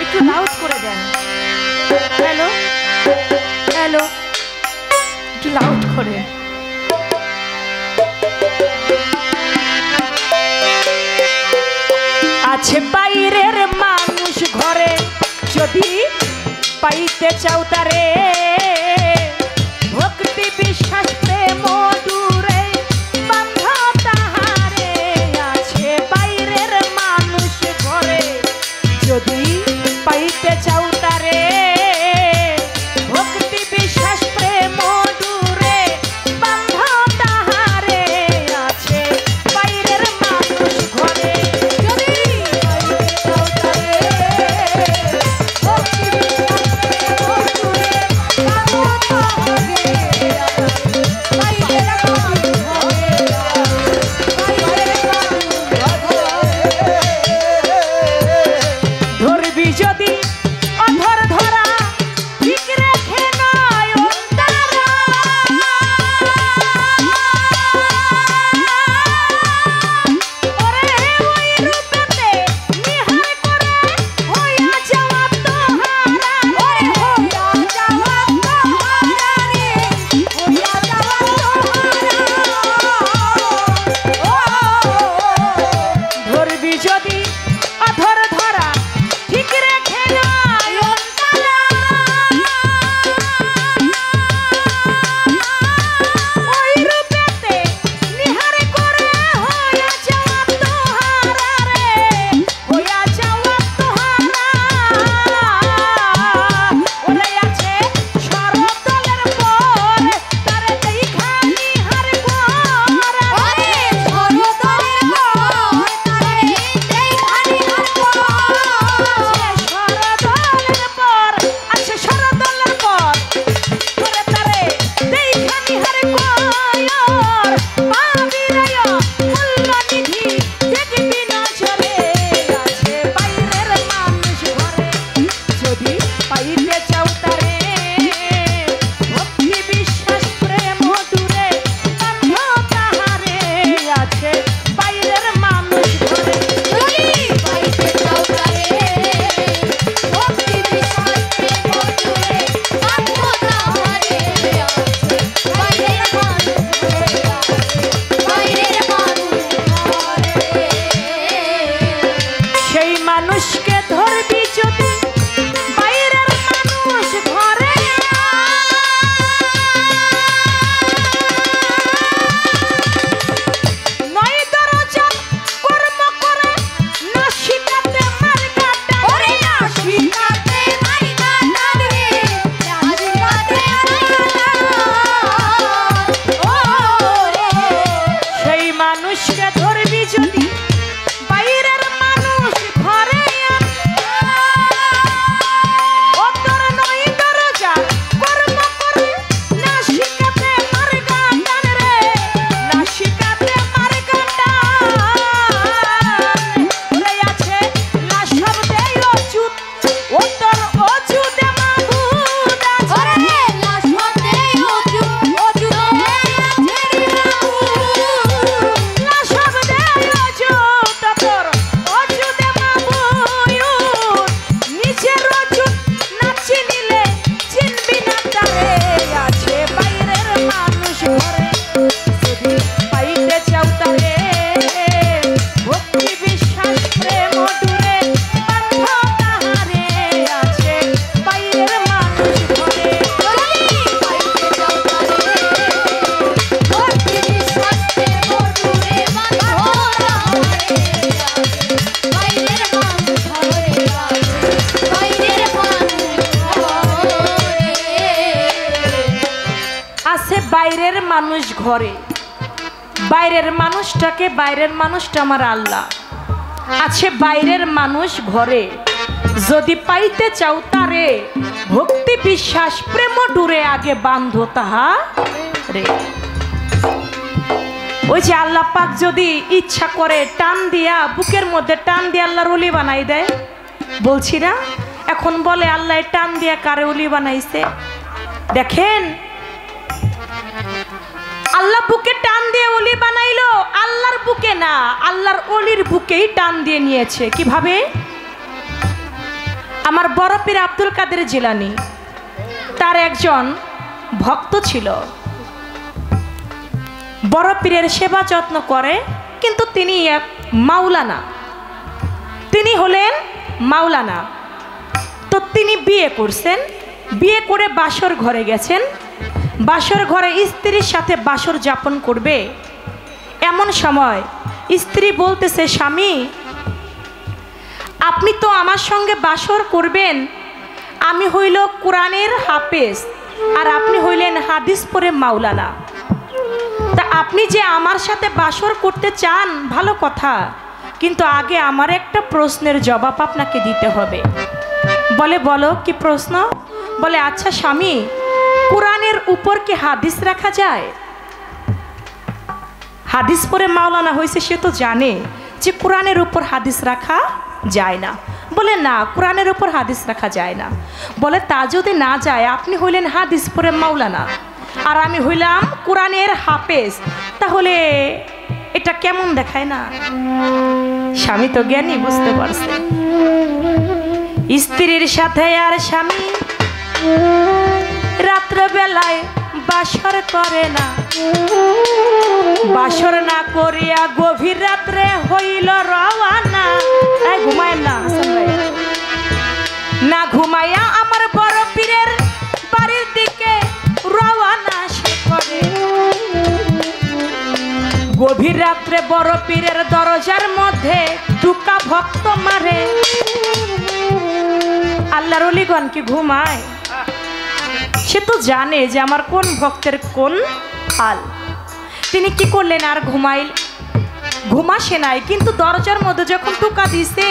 একটু লাউড করে দেন। হ্যালো হ্যালো, একটু লাউড করে। আছে বাইরের মানুষ ঘরে, যদি পাইতে চাও তারে, ভক্তি বিশ্বাস প্রেম দূরে বাঁধা তাহারে। আছে বাইরের মানুষ ঘরে, যদি পাইতে চাও তারে, ভক্তি বিশ্বাস প্রেম দূরে বাঁধা তাহারে। আছে বাইরের মানুষ ঘরে, যদি পাইতে চাও তারে, ভক্তি বিশ্বাস প্রেম দূরে বাঁধা তাহারে। বাইরের মানুষ ঘরে, বাইরের মানুষ ধরবি যদি অধর ধরা, ঠিক রেখে নয়ন তারা। ওরে ওই রূপেতে নিহার করে হইয়া যাওয়া তোহারা। ওরে হইয়া যাওয়া তোহারা রে, হইয়া যাওয়া তোহারা। ধরবি যদি অধর ধরা, ঠিক রেখে নয়ন তারা। ওই রূপেতে নিহার করে হইয়া যাওয়া তোহারা রে, হইয়া যাওয়া তোহারা। ওরে আছে শরদলের পর, তারে দেখা নিহার পর। ওরে শরদলের পর, তারে দেখা নিহার পর। আছে শরদলের পর, তোরে তারে দেখা নিহার পর। পাবি রে মূল্য নিধি, দেখবি নজরে। আছে বাইরের মানুষ ঘরে, যদি পাইতে চাও তারে, ভক্তি বিশ্বাস প্রেম দূরে বাঁধা তাহারে। আছে বাইরের মানুষ ঘরে, যদি পাইতে চাও তারে, ভক্তি বিশ্বাস প্রেম দূরে বাঁধা তাহারে। আছে বাইরের মানুষ ঘরে, বাইরের মানুষ ঘরে। সেই মানুষকে ধরবি যদি বাইরের মানুষ ঘরে, নয় দরজা কর্ম করে না শিখাতে মার্গাটা। ওরে না শিখাতে মার্গাটা রে, না শিখাতে মার্গাটা। ও রে, সেই মানুষকে ধরবি যদি বাইরের মানুষ ঘরে। ও তোর নয় দরজা কর্ম করে না শিখাতে মার্গাটা রে, না শিখাতে মার্গাটা। ওরে আছে না শব্দে অচ্যুত, ও তোর অচ্যুতে মাবুদ আছে। ওরে না শব্দে অচ্যুত, অচ্যুতে আছে রে মাবুদ। না শব্দে অচ্যুত, তোর অচ্যুতে মাবুদ। নিজের অচ্যুত না চিনিলে চিনবি না তারে। আছে বাইরের মানুষ ঘরে, যদি পাইতে চাও তারে, ভক্তি বিশ্বাস প্রেম দূরে বাঁধা তাহারে। আছে বাইরের মানুষ ঘরে, যদি পাইতে চাও তারে, ভক্তি বিশ্বাস প্রেম দূরে বাঁধা তাহারে। বাইরের মানুষ ঘরে, বাইরের মানুষ ঘরে। আছে বাইরের মানুষ ঘরে, বাইরের মানুষটাকে, বাইরের মানুষটা আমার আল্লাহ। আছে বাইরের মানুষ ঘরে, যদি পাইতে চাও তারে ভক্তি বিশ্বাস প্রেম ডুরে আগে বান্ধ তাহা রে। ওই যে আল্লাহ পাক যদি ইচ্ছা করে টান দিয়া বুকের মধ্যে টান দিয়ে আল্লাহর ওলি বানাই দেয়, বলছি না? এখন বলে আল্লাহ টান দিয়া কারে ওলি বানাইছে? দেখেন আল্লাহ বুকে টান দিয়ে ওলি বানাইলো, আল্লাহর বুকে না, আল্লাহর ওলির বুকেই টান দিয়ে নিয়েছে। কিভাবে? আমার বড় পীর আব্দুল কাদের জিলানী, তার একজন ভক্ত ছিল, বড় পীরের সেবা যত্ন করে, কিন্তু তিনি এক মাওলানা, তিনি হলেন মাওলানা। তো তিনি বিয়ে করছেন, বিয়ে করে বাসর ঘরে গেছেন, বাসর ঘরে স্ত্রীর সাথে বাসর যাপন করবে। এমন সময় স্ত্রী বলতেছে, স্বামী আপনি তো আমার সঙ্গে বাসর করবেন, আমি হইল কোরআনের হাফেজ আর আপনি হইলেন হাদিস পড়ে মাওলানা, তা আপনি যে আমার সাথে বাসর করতে চান ভালো কথা, কিন্তু আগে আমার একটা প্রশ্নের জবাব আপনাকে দিতে হবে। বলে বলো কি প্রশ্ন? বলে আচ্ছা স্বামী, কোরআনের উপর কি হাদিস রাখা যায়? হাদিস পড়ে মাওলানা হয়েছে, সে তো জানে যে কোরআনের উপর হাদিস রাখা যায় না। বলে না, কোরআনের উপর হাদিস রাখা যায় না। বলে তা যদি না যায়, আপনি হইলেন হাদিস পড়ে মাওলানা আর আমি হইলাম কোরআনের হাফেজ, তাহলে এটা কেমন দেখায় না? স্বামী তো জ্ঞানী, বুঝতে পারছে। স্ত্রীর সাথে আর স্বামী রাত্রবেলায় বাসর করে না, বাসর না করিয়া গভীর রাত্রে হইল রওয়ানা। ঘুমায় না না ঘুমাইয়া আমার বড় পীরের বাড়ির দিকে রওয়ানা সে করে। গভীর রাত্রে বড় পীরের দরজার মধ্যে টুকা ভক্ত মারে। আল্লাহর ওলিগণ কি ঘুমায়? সে তো জানে যে আমার কোন ভক্তের কোন হাল। তিনি কি করলেন? আর ঘুমাসে নাই, কিন্তু দরজার মধ্যে যখন টুকা দিছে,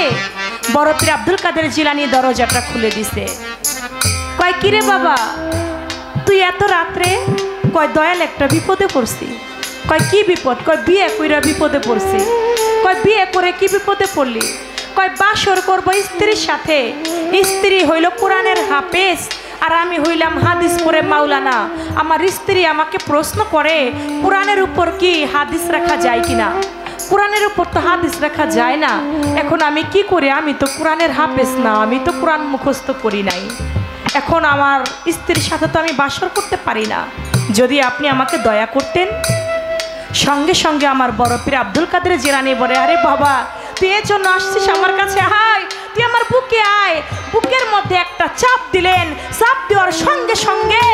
বড় পীর আব্দুল কাদের জিলানী দরজাটা খুলে দিছে। কয় কিরে বাবা, তুই এত রাত্রে? কয় দয়াল একটা বিপদে পড়ছি। কয় কি বিপদ? কয় বিয়ে কইরা বিপদে পড়ছি। কয় বিয়ে করে কি বিপদে পড়লি? কয় বাসর করবো স্ত্রীর সাথে, স্ত্রী হইল কোরআনের হাফেজ আর আমি হইলাম হাদিস পড়ে মাওলানা। আমার স্ত্রী আমাকে প্রশ্ন করে কোরআনের উপর কি হাদিস রাখা যায় কিনা। কোরআনের উপর তো হাদিস রাখা যায় না। এখন আমি কি করি? আমি তো কোরআনের হাফেজ না, আমি তো কোরআন মুখস্থ করি নাই। এখন আমার স্ত্রীর সাথে তো আমি বাসর করতে পারি না। যদি আপনি আমাকে দয়া করতেন। সঙ্গে সঙ্গে আমার বড় পীর আব্দুল কাদের জিলানী বলে, আরে বাবা তুই এর জন্য আসছিস আমার কাছে, আয় তুই আমার বুকে আয়। বুকের মধ্যে একটা চাপ দিলেন, চাপ দেওয়ার সঙ্গে সঙ্গে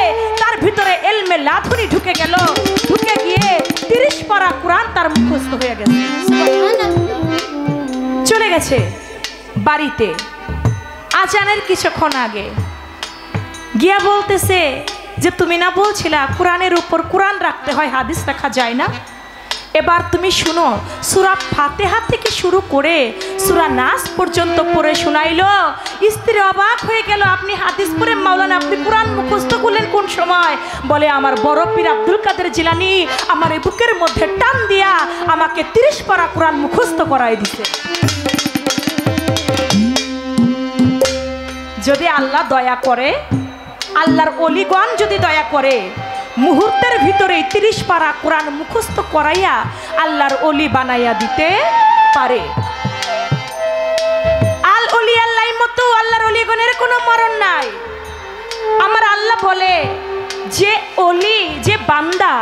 তার ভিতরে এলমে লাথুনি ঢুকে গেল। ঢুকে গিয়ে 30 পারা কোরআন তার মুখস্থ হয়ে গেছে। চলে গেছে বাড়িতে আজানের কিছুক্ষণ আগে গিয়া বলতেছে যে তুমি না বলছিলা কোরআনের উপর কোরআন রাখতে হয়, হাদিস রাখা যায় না? এবার তুমি শুনো, সূরা ফাতিহা থেকে শুরু করে সূরা নাস পর্যন্ত পড়ে শোনাইলো। স্ত্রী অবাক হয়ে গেল, আপনি হাদিস পড়ে মাওলানা, আপনি কোরআন মুখস্থ করলেন কোন সময়? বলে আমার বড় পীর আব্দুল কাদের জিলানী আমার এই বুকের মধ্যে টান দিয়া আমাকে 30 পারা কোরআন মুখস্থ করাই দিছে। যদি আল্লাহ দয়া করে, আল্লাহর ওলিগণ যদি দয়া করে, মুহূর্তের ভিতরেই 30 পারা কোরআন মুখস্থ করাইয়া আল্লাহর ওলি বানাইয়া দিতে পারে। আল ওলি আল্লাহ মতো আল্লাহর ওলিগণের কোনো মরণ নাই। আমার আল্লাহ বলে যে ওলি, যে বান্দা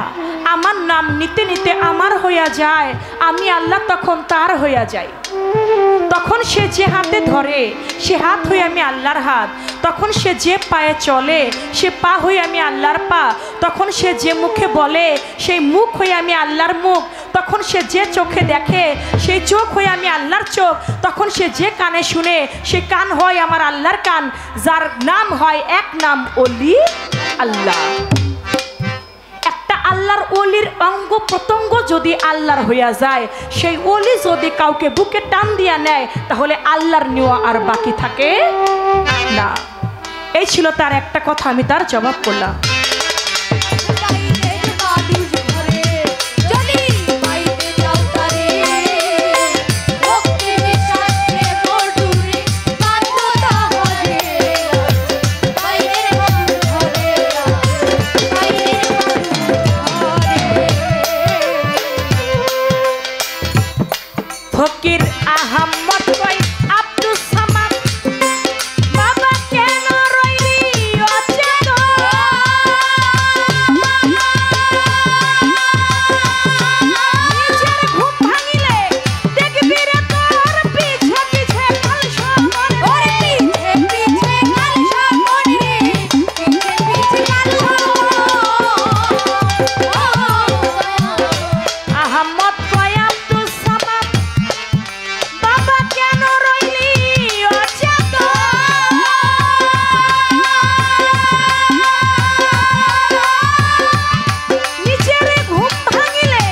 আমার নাম নিতে নিতে আমার হইয়া যায়, আমি আল্লাহ তখন তার হইয়া যাই। তখন সে যে হাতে ধরে সে হাত হয়ে আমি আল্লাহর হাত, তখন সে যে পায়ে চলে সে পা হয়ে আমি আল্লাহর পা, তখন সে যে মুখে বলে সেই মুখ হয়ে আমি আল্লাহর মুখ, তখন সে যে চোখে দেখে সেই চোখ হয়ে আমি আল্লাহর চোখ, তখন সে যে কানে শুনে সে কান হয় আমার আল্লাহর কান। যার নাম হয় এক নাম ওলি আল্লাহ। একটা আল্লাহর ওলির অঙ্গ প্রত্যঙ্গ যদি আল্লাহর হইয়া যায়, সেই ওলি যদি কাউকে বুকে টান দিয়া নেয়, তাহলে আল্লাহর নেওয়া আর বাকি থাকে না। এই ছিল তার একটা কথা, আমি তার জবাব করলাম। ফকির আহমদ কই আব্দুস সামাদ বাবা কেন রইলি অচেতন, নিজের ঘুম ভাঙিলে দেখবি রে তোর পিছে পিছে কাল সমন, ওরে পিছে পিছে কাল সমন রে, পিছে পিছে কাল সমন। আহমদ কই আব্দুস সামাদ বাবা কেন রইলি অচেতন, নিজের ঘুম ভাঙিলে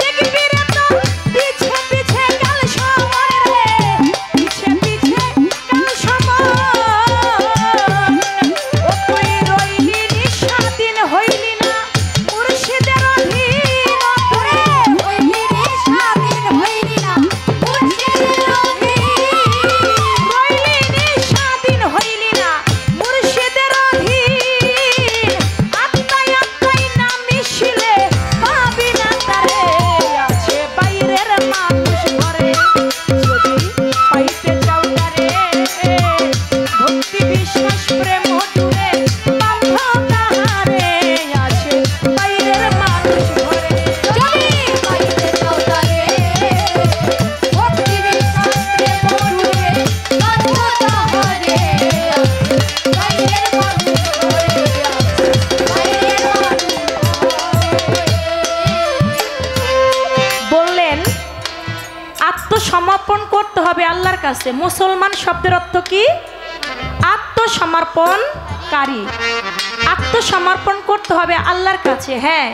দেখবি রে তোর পিছে পিছে কাল সমন রে, পিছে পিছে কাল সমন। ও তুই রইলি নিঃস্বাধীন হইলি না মুর্শিদের অধীন, ওরে হইলি নিঃস্বাধীন হইলি না মুর্শিদের অধীন, রইলি নিঃস্বাধীন হইলি না মুর্শিদের অধীন, আত্মায় আত্মায় না মিশিলে পাবি না তারে, আছে বাইরের মানুষ ঘরে যদি পাইতে চাও তারে, ভক্তি বিশ্বাস প্রেম জুড়ে বান্ধ তাহারে, আছে বাইরের মানুষ ঘরে যদি পাইতে চাও তারে, ভক্তি বিশ্বাস প্রেম জুড়ে বান্ধ তাহারে, বাইরের মানুষ ঘরে, বাইরের মানুষ বললেন আত্মসমর্পণ করতে হবে আল্লাহর কাছে। মুসলমান শব্দের অর্থ কি? আত্মসমর্পণকারী। আত্মসমর্পণ করতে হবে আল্লাহর কাছে। হ্যাঁ,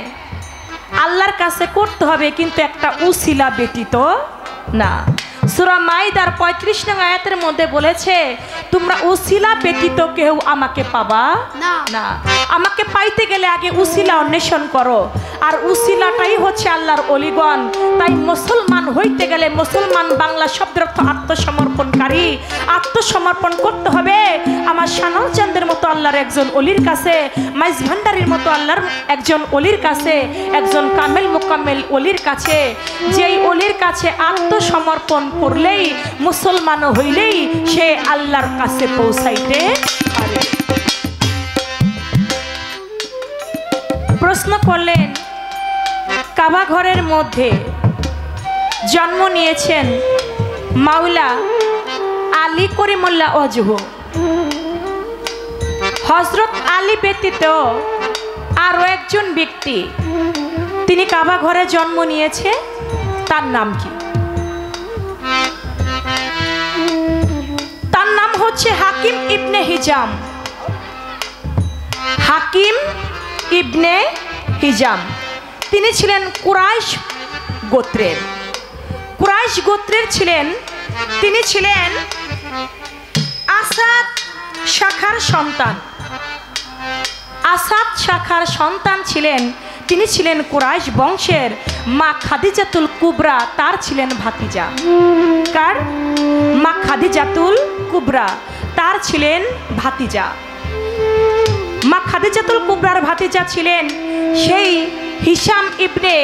আল্লাহর কাছে করতে হবে, কিন্তু একটা উসিলা ব্যতীত না। সূরা মাইদার 35 নং আয়াতের মধ্যে বলেছে, তোমরা উসিলা ব্যতীত কেউ আমাকে পাবা না। আমাকে পাইতে গেলে আগে উসিলা অন্বেষণ করো, আর উসিলাটাই হচ্ছে আল্লাহর অলিগণ। তাই মুসলমান হইতে গেলে, মুসলমান বাংলা শব্দের অর্থ আত্মসমর্পণকারী। আত্মসমর্পণ করতে হবে আমার শানল চাঁদের মতো আল্লাহর একজন অলির কাছে, মাইজ ভান্ডারির মতো আল্লাহর একজন অলির কাছে, একজন কামেল মুকাম্মেল অলির কাছে। যেই অলির কাছে আত্মসমর্পণ করলেই, মুসলমান হইলেই সে আল্লাহর কাছে পৌঁছাইতে পারে। প্রশ্ন করলেন, কাবা ঘরের মধ্যে জন্ম নিয়েছেন মাওলা আলী করিমুল্লাহ ওয়াজহ, হযরত আলী ব্যতীত আরো একজন ব্যক্তি তিনি কাবা ঘরে জন্ম নিয়েছে, তার নাম কি? তার নাম হচ্ছে হাকিম ইবনে হিজাম। হাকিম ইবনে হিজাম তিনি ছিলেন কুরাইশ গোত্রের। কুরাইশ গোত্রের ছিলেন, তিনি ছিলেন আসাদ শাখার সন্তান। আসাদ শাখার সন্তান ছিলেন তিনি, ছিলেন কুরাইশ বংশের। মা খাদিজাতুল কুবরা তার ছিলেন ভাতিজা। কার? মা খাদিজাতুল কুবরা তার ছিলেন ভাতিজা। মা খাদিজাতুল কুবরার ভাতিজা ছিলেন সেই হিশাম ইবনে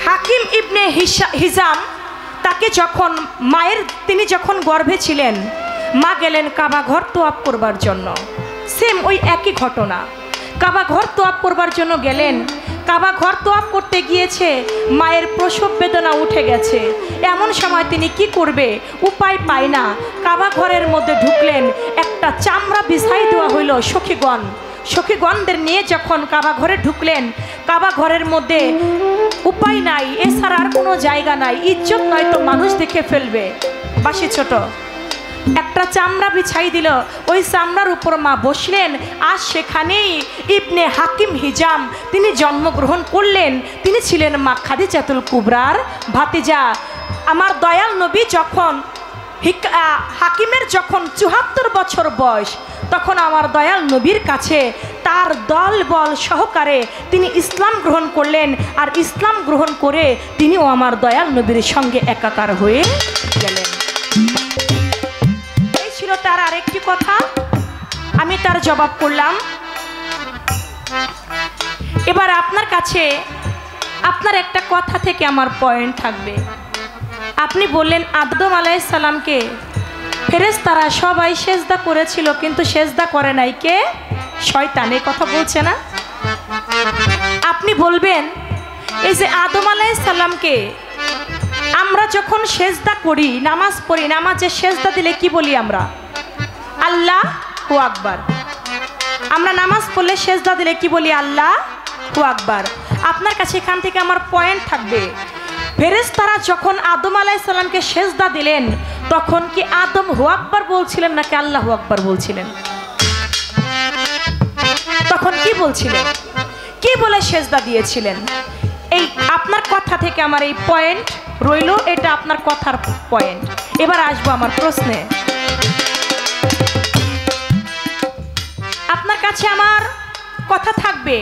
হাকিম ইবনে হিজাম। তাকে যখন তিনি যখন গর্ভে ছিলেন, মা গেলেন কাবা ঘর তোয়াব করবার জন্য। সেম ওই একই ঘটনা, কাবা ঘর তোয়াব করবার জন্য গেলেন। কাবা ঘর তোয়াব করতে গিয়েছে, মায়ের প্রসব বেদনা উঠে গেছে। এমন সময় তিনি কি করবে, উপায় পায় না। কাবা ঘরের মধ্যে ঢুকলেন, একটা চামড়া বিছাই দেওয়া হইল সখীগণ। সখীগণদের নিয়ে যখন কাবা ঘরে ঢুকলেন, কাবা ঘরের মধ্যে উপায় নাই, এছাড়া আর কোনো জায়গা নাই, ইজ্জত নয়তো মানুষ দেখে ফেলবে। বাসি ছোট একটা চামড়া বিছাই দিল, ওই চামড়ার উপর মা বসলেন। আর সেখানেই ইবনে হাকিম হিজাম তিনি জন্মগ্রহণ করলেন। তিনি ছিলেন মা খাদিজাতুল কুবরার ভাতিজা। আমার দয়াল নবী যখন হাকিমের যখন ৭৪ বছর বয়স, তখন আমার দয়াল নবীর কাছে তার দল বল সহকারে তিনি ইসলাম গ্রহণ করলেন। আর ইসলাম গ্রহণ করে তিনিও আমার দয়াল নবীর সঙ্গে একাকার হয়ে গেলেন। এই ছিল তার আরেকটি কথা, আমি তার জবাব করলাম। এবার আপনার কাছে আপনার একটা কথা থেকে আমার পয়েন্ট থাকবে। আপনি বললেন আদম আলাইহিস সালামকে ফেরেশতারা সবাই সেজদা করেছিল, কিন্তু সেজদা করে নাই কে? শয়তান। এই কথা বলছে না? আপনি বলবেন এই যে আদম আলাইহিস সালামকে আমরা যখন সেজদা করি, নামাজ পড়ি, নামাজে সেজদা দিলে কি বলি আমরা? আল্লাহু আকবার। আমরা নামাজ পড়লে সেজদা দিলে কি বলি? আল্লাহু আকবার। আপনার কাছে এখান থেকে আমার পয়েন্ট থাকবে, ফেরেশতারা যখন আদম আলাইহিস সালামকে সেজদা দিলেন তখন কি আদম হু আকবার বলছিলেন নাকি আল্লাহু আকবার বলছিলেন? তখন কি বলছিলেন? কি বলে সেজদা দিয়েছিলেন? এই আপনার কথা থেকে আমার এই পয়েন্ট রইল, এটা আপনার কথার পয়েন্ট। এবার আসবো আমার প্রশ্নে। আপনার কাছে আমার কথা থাকবে,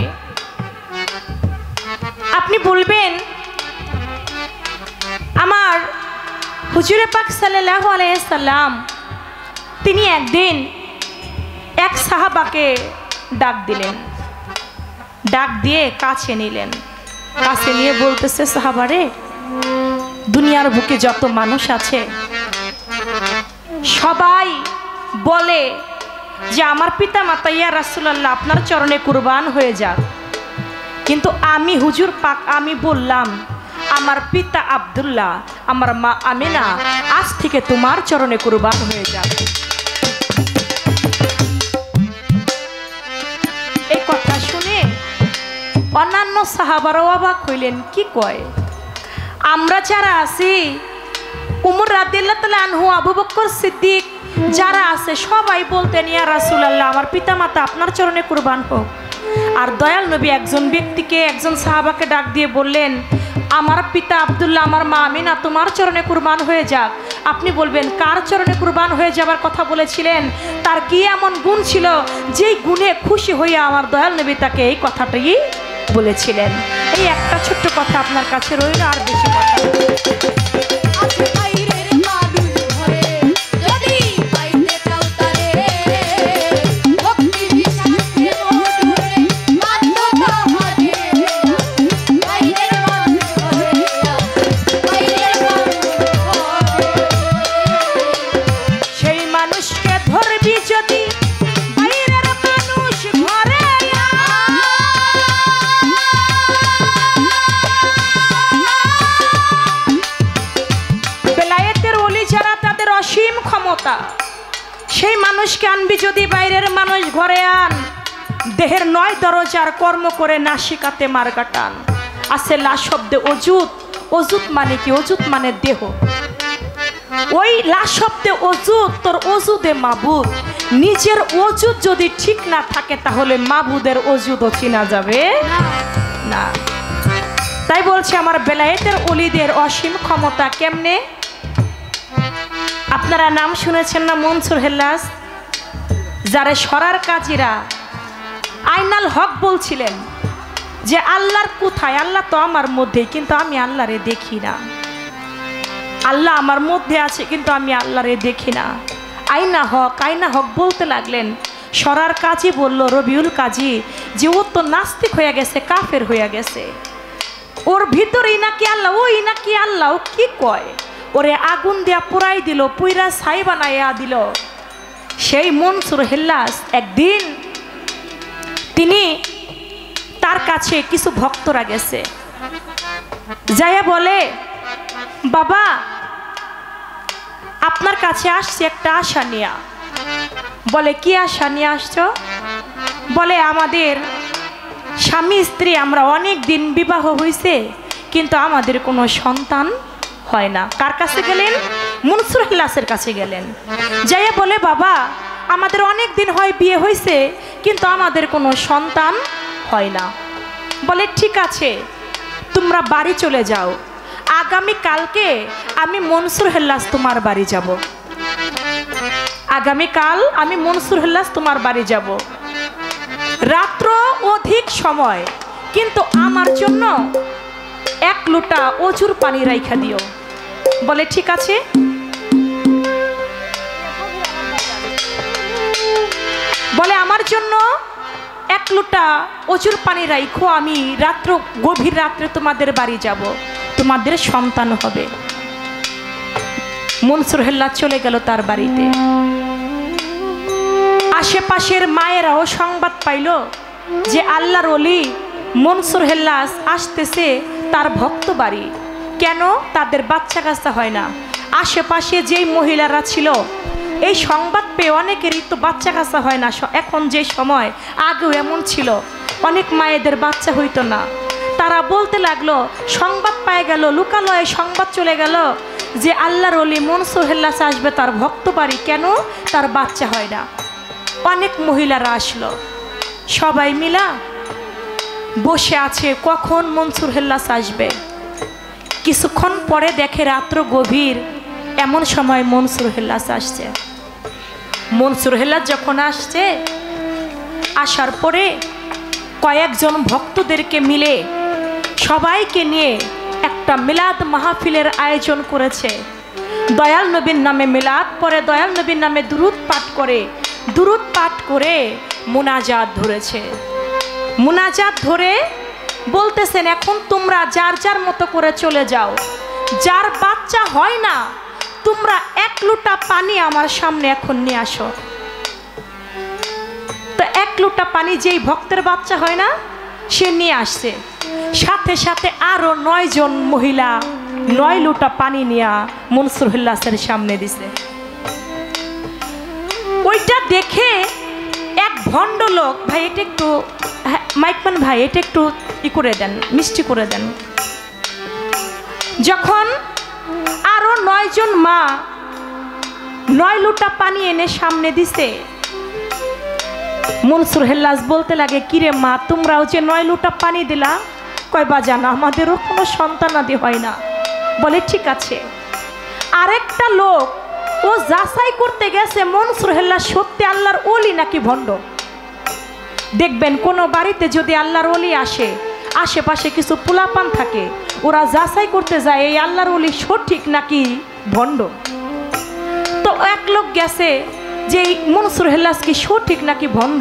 আপনি বলবেন আমার হুজুরে পাক সাল্লাল্লাহু আলাইহি সাল্লাম তিনি একদিন এক সাহাবাকে ডাক দিলেন, ডাক দিয়ে কাছে নিলেন। কাছে নিয়ে বলতেছে, সাহাবারে, দুনিয়ার বুকে যত মানুষ আছে সবাই বলে যে আমার পিতা মাতা ইয়া রাসূলুল্লাহ আপনার চরণে কুরবান হয়ে যাক, কিন্তু আমি হুজুর পাক আমি বললাম আমার পিতা আব্দুল্লাহ, আমার মা আমিনা আজ থেকে তোমার চরণে কুরবান হয়ে যাক। এই কথা শুনে অন্যান্য সাহাবারাও অবাক হইলেন, কি কয়? আমরা যারা আছি, উমর রাদিয়াল্লাহু তাআলা আনহু, আবু বকর সিদ্দিক যারা আছে সবাই বলতেন ইয়া রাসূলুল্লাহ আমার পিতা মাতা আপনার চরণে কুরবান হোক। আর দয়াল নবী একজন ব্যক্তিকে, একজন সাহাবাকে ডাক দিয়ে বললেন আমার পিতা আব্দুল্লাহ, আমার মা আমিনা তোমার চরণে কুরবান হয়ে যাক। আপনি বলবেন কার চরণে কুরবান হয়ে যাবার কথা বলেছিলেন? তার কি এমন গুণ ছিল যেই গুণে খুশি হইয়া আমার দয়াল নবী তাকে এই কথাটাই বলেছিলেন? এই একটা ছোট্ট কথা আপনার কাছে রইল, আর বেশি কথা সেই মানুষকে আনবি যদি বাইরের মানুষ ঘরে আন, দেহের 9 দরজার কর্ম করে নাসিকাতে মার কাটান। আছে লা শব্দে অজুত, অজুত মানে কি? অজুত মানে দেহ। ওই লা শব্দে অজুত, তোর অজুদে মাবুদ। নিজের অজুত যদি ঠিক না থাকে তাহলে মাবুদের অজুদও চিনা যাবে না। তাই বলছে আমার বেলায়েতের ওলিদের অসীম ক্ষমতা কেমনে? আপনারা নাম শুনেছেন না মনসুর হেল্লাস? যারা সরার কাজীরা আইনাল হক বলছিলেন যে আল্লাহর কোথায়? আল্লাহ তো আমার মধ্যে, কিন্তু আমি আল্লাহরে দেখি না। আল্লাহ আমার মধ্যে আছে কিন্তু আমি আল্লাহরে দেখি না। আইনা হক বলতে লাগলেন। সরার কাজী বলল, রবিউল কাজী, যে ও তো নাস্তিক হয়ে গেছে, কাফের হয়ে গেছে, ওর ভিতরেই নাকি আল্লাহ, ওই নাকি আল্লাহ। ও কি কয়? ওরে আগুন দিয়া পোড়াই দিল, পুইরা ছাই বানাইয়া দিল। সেই মনসুর হেল্লাস একদিন তিনি তার কাছে কিছু ভক্তরা গেছে, যাইয়া বলে, বাবা আপনার কাছে আসছি একটা আশা নিয়া। বলে কি আশা নিয়ে আসছো? বলে আমাদের স্বামী স্ত্রী আমরা অনেক দিন বিবাহ হয়েছে কিন্তু আমাদের কোনো সন্তান হয় না। কার কাছে গেলেন? মনসুর হেল্লাসের কাছে গেলেন, যাইয়া বলে বাবা আমাদের অনেক দিন হয় বিয়ে হয়েছে কিন্তু আমাদের কোনো সন্তান হয় না। বলে ঠিক আছে তোমরা বাড়ি চলে যাও, আগামী কালকে আমি মনসুর হেল্লাস তোমার বাড়ি যাব। আগামীকাল আমি মনসুর হেল্লাস তোমার বাড়ি যাব, রাত্র অধিক সময়, কিন্তু আমার জন্য 1 লোটা অজুর পানি রাইখা দিও। বলে ঠিক আছে। বলে আমার জন্য 1 লোটা অজুর পানি রাইখো, আমি গভীর রাত্রে তোমাদের বাড়ি যাব, তোমাদের সন্তান হবে। মনসুর হেল্লাস চলে গেল তার বাড়িতে। আশেপাশের মায়েরাও সংবাদ পাইল যে আল্লাহর ওলি মনসুর হেল্লাস আসতেছে তার ভক্ত বাড়ি। কেন? তাদের বাচ্চা কাচ্চা হয় না। আশেপাশে যেই মহিলারা ছিল এই সংবাদ পেয়ে অনেকেরই তো বাচ্চা কাচ্চা হয় না। এখন যে সময়, আগেও এমন ছিল, অনেক মায়েদের বাচ্চা হইতো না। তারা বলতে লাগলো, সংবাদ পায় গেল, লোকালয়ে সংবাদ চলে গেল যে আল্লাহর ওলি মনসুর হেল্লাস আসবে তার ভক্ত বাড়ি, কেন তার বাচ্চা হয় না। অনেক মহিলারা আসলো, সবাই মিলা বসে আছে কখন মনসুর হেল্লাস আসবে। কিছুক্ষণ পরে দেখে রাত্র গভীর, এমন সময় মনসুর হেল্লাস আসছে। মনসুর হেল্লাস যখন আসছে, আসার পরে কয়েকজন ভক্তদেরকে মিলে সবাইকে নিয়ে একটা মিলাদ মাহফিলের আয়োজন করেছে। দয়াল নবীর নামে মিলাদ পরে, দয়াল নবীর নামে দুরুদ পাঠ করে মুনাজাত ধরেছে। মুনাজাত ধরে বলতেছেন এখন তোমরা যার যার মতো করে চলে যাও, যার বাচ্চা হয় না তোমরা 1 লোটা পানি আমার সামনে এখন নিয়ে আসো। তো 1 লোটা পানি যেই ভক্তের বাচ্চা হয় না সে নিয়ে আসছে, সাথে সাথে আরো 9 জন মহিলা 9 লোটা পানি নিয়ে মনসুর হেল্লাসের সামনে দিছে। ওইটা দেখে এক ভণ্ড লোক, ভাই এটা একটু মাইকম্যান ভাই এটা একটু করে দেন, মিষ্টি করে দেন। যখন আরো 9 জন মা 9 লোটা পানি এনে সামনে দিছে, মনসুর হেল্লাস বলতে লাগে কিরে মা তোমরাও যে 9 লোটা পানি দিলা, কয় বাজান আমাদেরও কোনো সন্তানাদি হয় না। বলে ঠিক আছে। আরেকটা লোক ও যাচাই করতে গেছে মনসুর হেল্লাস সত্যি আল্লাহর ওলি নাকি ভণ্ড। দেখবেন কোনো বাড়িতে যদি আল্লাহর ওলি আসে, আশেপাশে কিছু পোলাপান থাকে, ওরা যাচাই করতে যায় এই আল্লাহর ওলি সঠিক নাকি ভণ্ড। তো এক লোক গেছে যে মনসুর হেল্লাস কি সঠিক নাকি ভণ্ড।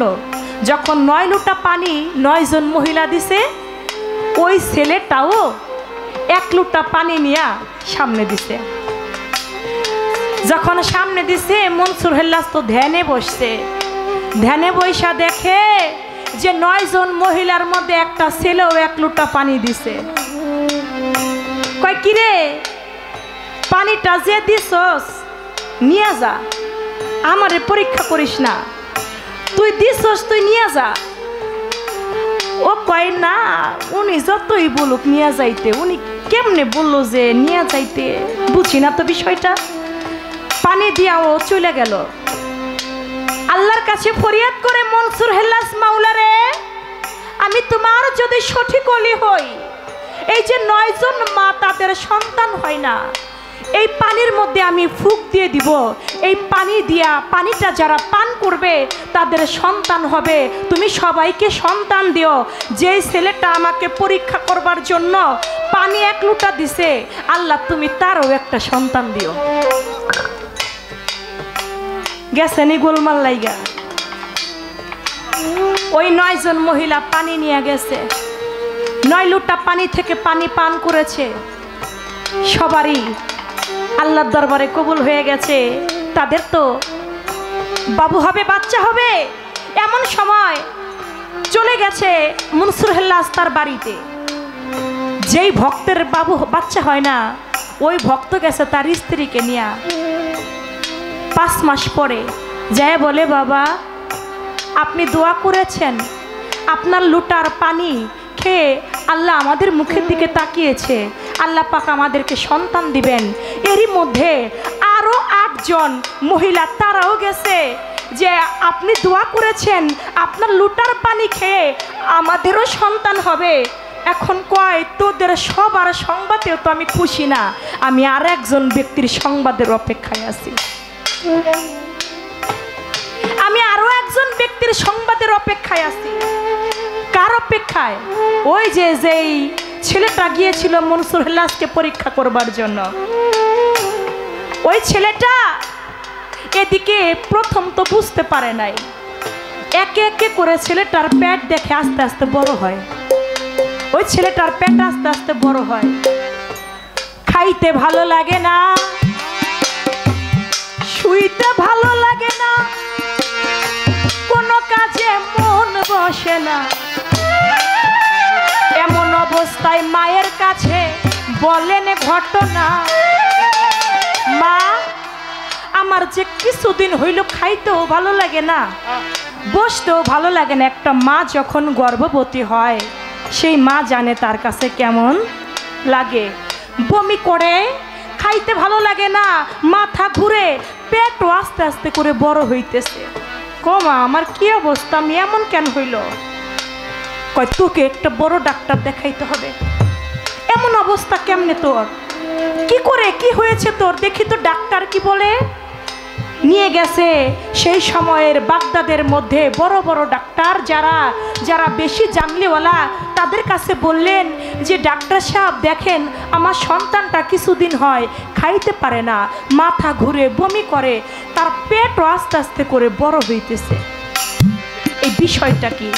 যখন 9 লোটা পানি 9 জন মহিলা দিছে, ওই ছেলেটাও 1 লোটা পানি নিয়ে সামনে দিছে। যখন সামনে দিছে মনসুর হেল্লাস তো ধ্যানে বসছে, ধ্যানে বৈশা দেখে যে 9 জন মহিলার মধ্যে একটা ছেলেও 1 লোটা পানি দিছে। কয় কিরে পানিটা যে দিছস নিয়ে যা, আমারে পরীক্ষা করিস না, তুই দিছস তুই নিয়ে যা। ও কয় না উনি যতই বলুক নিয়ে যাইতে, উনি কেমনে বললো যে নিয়ে যাইতে, বুঝি না তো বিষয়টা। পানি দিয়া ও চলে গেল। আল্লাহর কাছে ফরিয়াদ করে মনসুর হেল্লাস মাওলারে আমি তোমার যদি সঠিক ওলি হই, এই যে 9 জন মা তাদের সন্তান হয় না, এই পানির মধ্যে আমি ফুঁক দিয়ে দিব, এই পানি দিয়া পানিটা যারা পান করবে তাদের সন্তান হবে, তুমি সবাইকে সন্তান দিও। যেই ছেলেটা আমাকে পরীক্ষা করবার জন্য পানি 1 লোটা দিছে, আল্লাহ তুমি তারও একটা সন্তান দিও। গেছেনি গোলমাল লাইগা। ওই 9 জন মহিলা পানি নিয়ে গেছে, 9 লোটা পানি থেকে পানি পান করেছে, সবারই আল্লাহর দরবারে কবুল হয়ে গেছে। তাদের তো বাবু হবে, বাচ্চা হবে। এমন সময় চলে গেছে মনসুর হেল্লাস তার বাড়িতে। যেই ভক্তের বাচ্চা হয় না, ওই ভক্ত গেছে তার স্ত্রীকে নিয়ে। 5 মাস পরে যায় বলে বাবা আপনি দোয়া করেছেন, আপনার লোটার পানি খেয়ে আল্লাহ আমাদের মুখের দিকে তাকিয়েছে, আল্লাহ পাক আমাদেরকে সন্তান দিবেন। এরই মধ্যে আরো 8 জন মহিলা তারাও গেছে যে আপনি দোয়া করেছেন আপনার লুটার পানি খেয়ে আমাদেরও সন্তান হবে। এখন কয় তোদের সবার সংবাদেও তো আমি খুশি না, আমি আর একজন ব্যক্তির সংবাদের অপেক্ষায় আছি। আমি আরো একজন ব্যক্তির সংবাদের অপেক্ষায় আছি। কার অপেক্ষায়? ওই যে যেই ছেলেটা গিয়েছিল মনসুর হেল্লাসকে পরীক্ষা করবার জন্য, ওই ছেলেটা এদিকে প্রথম তো বুঝতে পারে নাই, একে একে করে ছেলেটার পেট দেখে আস্তে আস্তে বড় হয়। ওই ছেলেটার পেট আস্তে আস্তে বড় হয়, খাইতে ভালো লাগে না, শুইতে ভালো লাগে না, কোনো কাজে মন বসে না। এমন অবস্থায় মায়ের কাছে বলেন ঘটনা, মা আমার যে কিছুদিন হইল খাইতেও ভালো লাগে না, বসতেও ভালো লাগে না। একটা মা যখন গর্ভবতী হয় সেই মা জানে তার কাছে কেমন লাগে। বমি করে, খাইতে ভালো লাগে না, মাথা ঘুরে, পেটও আস্তে আস্তে করে বড় হইতেছে। কমা আমার কি অবস্থা, আমি এমন কেন হইল? কয় তোকে একটা বড় ডাক্তার দেখাইতে হবে। এমন অবস্থা কেমনে তোর, কি করে, কি হয়েছে তোর, দেখি তো ডাক্তার কি বলে। নিয়ে গেছে সেই সময়ের বাগদাদের মধ্যে বড় বড় ডাক্তার যারা যারা বেশি জানলেওয়ালা, তাদের কাছে বললেন যে ডাক্তার সাহেব দেখেন আমার সন্তানটা কিছুদিন হয় খাইতে পারে না, মাথা ঘুরে, বমি করে, তার পেটও আস্তে আস্তে করে বড় হইতেছে। এই বিষয়টা কি?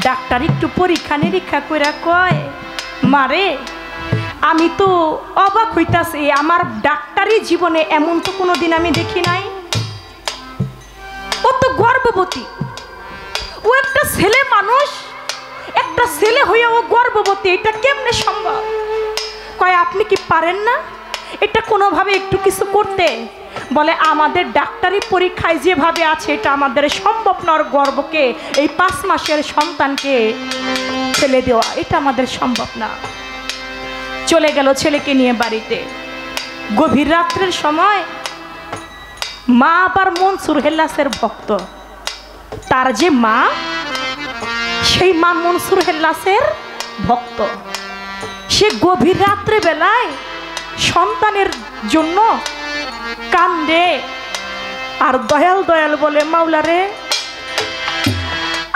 ডাক্তার একটু পরীক্ষা নিরীক্ষা করে কয়, মারে আমি তো অবাক হইতাছি, আমার ডাক্তারি জীবনে এমন তো কোনোদিন আমি দেখি নাই। ও তো গর্ভবতী, ও একটা ছেলে মানুষ, একটা ছেলে হয়ে ও গর্ভবতী, এটা কেমনে সম্ভব? কয় আপনি কি পারেন না এটা কোনোভাবে একটু কিছু করতে? বলে আমাদের ডাক্তারি পরীক্ষায় যেভাবে আছে এটা আমাদের সম্ভব নয়, গর্ভকে এই 5 মাসের সন্তানকে ফেলে দেওয়া, এটা আমাদের সম্ভব না। চলে গেল ছেলেকে নিয়ে বাড়িতে। গভীর রাত্রের সময় মা আবার মনসুর হেল্লাসের ভক্ত, তার যে মা সেই মা মনসুর হেল্লাসের ভক্ত। সে গভীর রাত্রে বেলায় সন্তানের জন্য কান্দে আর দয়াল দয়াল বলে, মাওলা রে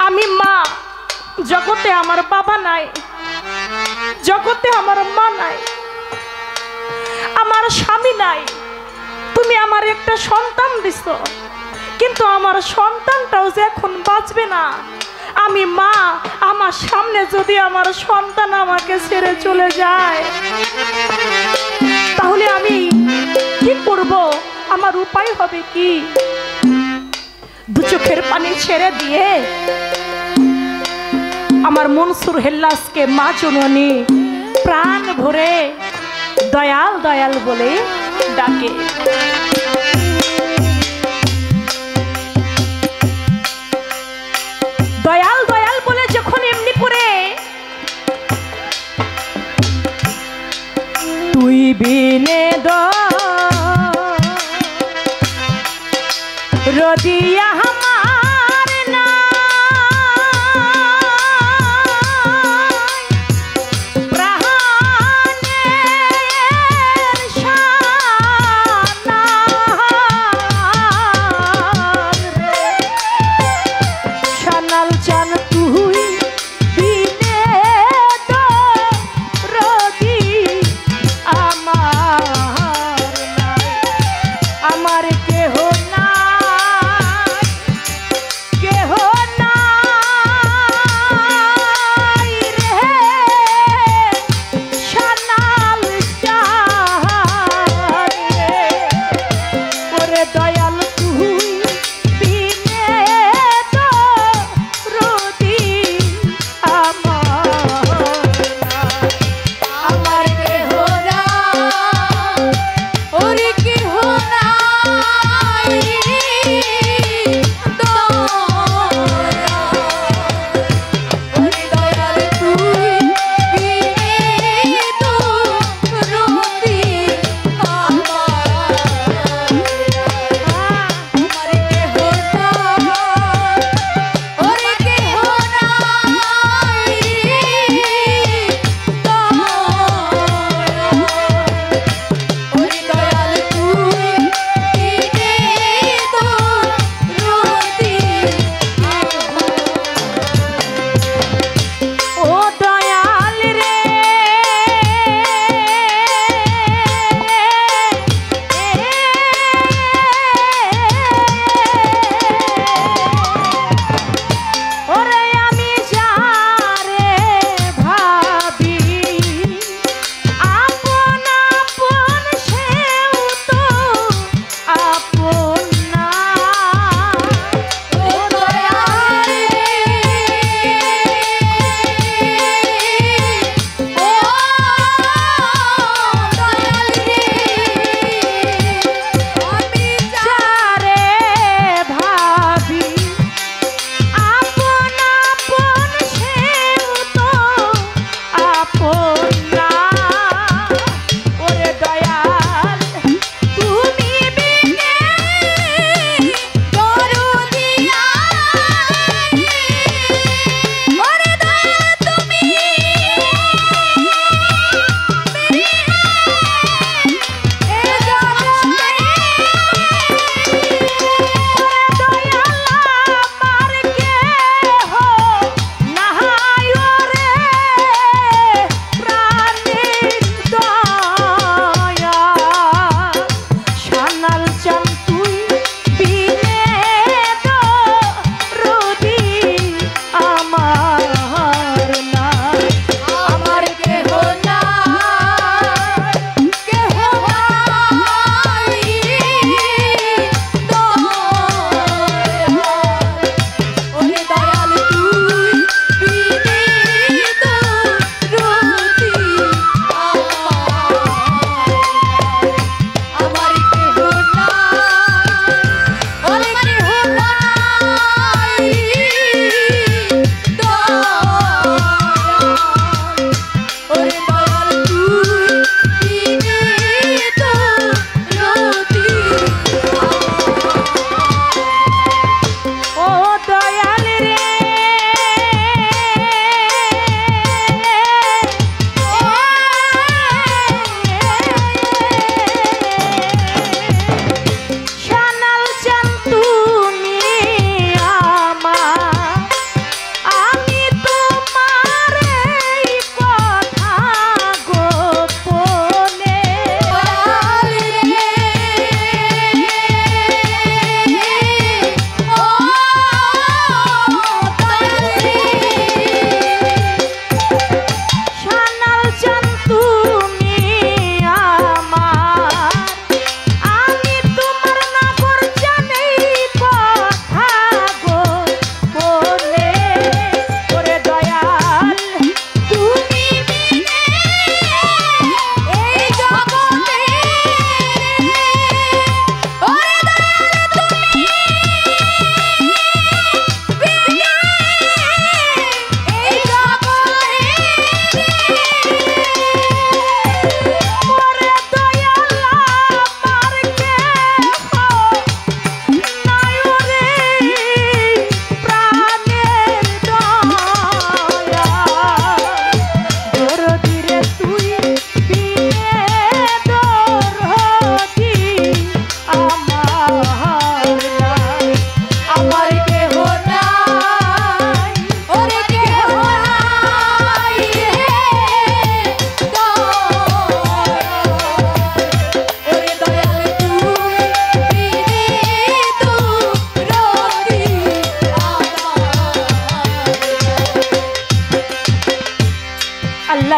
আমি মা, জগতে আমার বাবা নাই, জগতে আমার মা নাই, আমার স্বামী নাই, তুমি আমার একটা সন্তান দিছ, কিন্তু আমার সন্তানটাও যে এখন বাঁচবে না। আমি মা, আমার সামনে যদি আমার সন্তান আমাকে ছেড়ে চলে যায় তাহলে আমি কি করব? আমার উপায় হবে কি? দু চোখের পানি ছেড়ে দিয়ে আমার মনসুর হেল্লাসকে মা জননী প্রাণ ভরে দয়াল দয়াল বলে ডাকে। দয়াল দয়াল বলে যখন এমনি করে তুই বিনে রদিয়া আমার না প্রাণের শানা শানাল চান তুই বিনে রদি আমার নাই, আমার কেহ নাই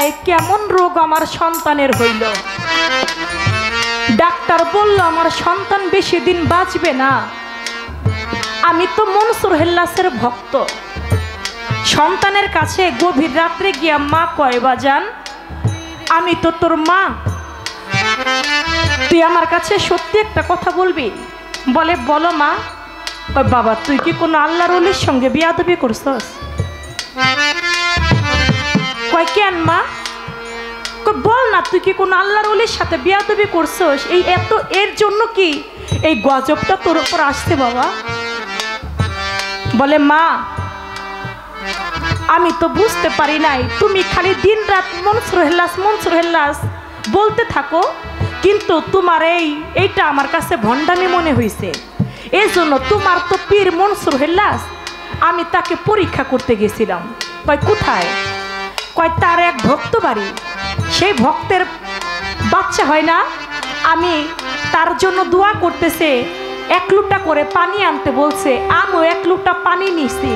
বেলায় কেমন রোগ আমার সন্তানের হইল। ডাক্তার বলল আমার সন্তান বেশি দিন বাঁচবে না। আমি তো মনসুর হেল্লাসের ভক্ত। সন্তানের কাছে গভীর রাত্রে গিয়া মা কয় বাজান আমি তো তোর মা, তুই আমার কাছে সত্যি একটা কথা বলবি? বলে বলো মা। কয় বাবা তুই কি কোনো আল্লাহর ওলির সঙ্গে বিয়াদবি করছস? কয় কেন মা? কয় বল না তুই কি কোনো আল্লাহর ওলির সাথে বিয়াদবি করছস? এই এত এর জন্য কি এই গজবটা তোর উপর আসছে বাবা? বলে মা আমি তো বুঝতে পারি নাই, তুমি খালি দিন রাত মনসুর হেল্লাস বলতে থাকো, কিন্তু তোমার এইটা আমার কাছে ভণ্ডামি মনে হয়েছে। এই জন্য তোমার তো পীর মনসুর হেল্লাস, আমি তাকে পরীক্ষা করতে গেছিলাম। কয় কোথায়? কয় তার এক ভক্ত বাড়ি, সেই ভক্তের বাচ্চা হয় না, আমি তার জন্য দোয়া করতেছে, 1 লোটা করে পানি আনতে বলছে, আমিও 1 লোটা পানি নিছি।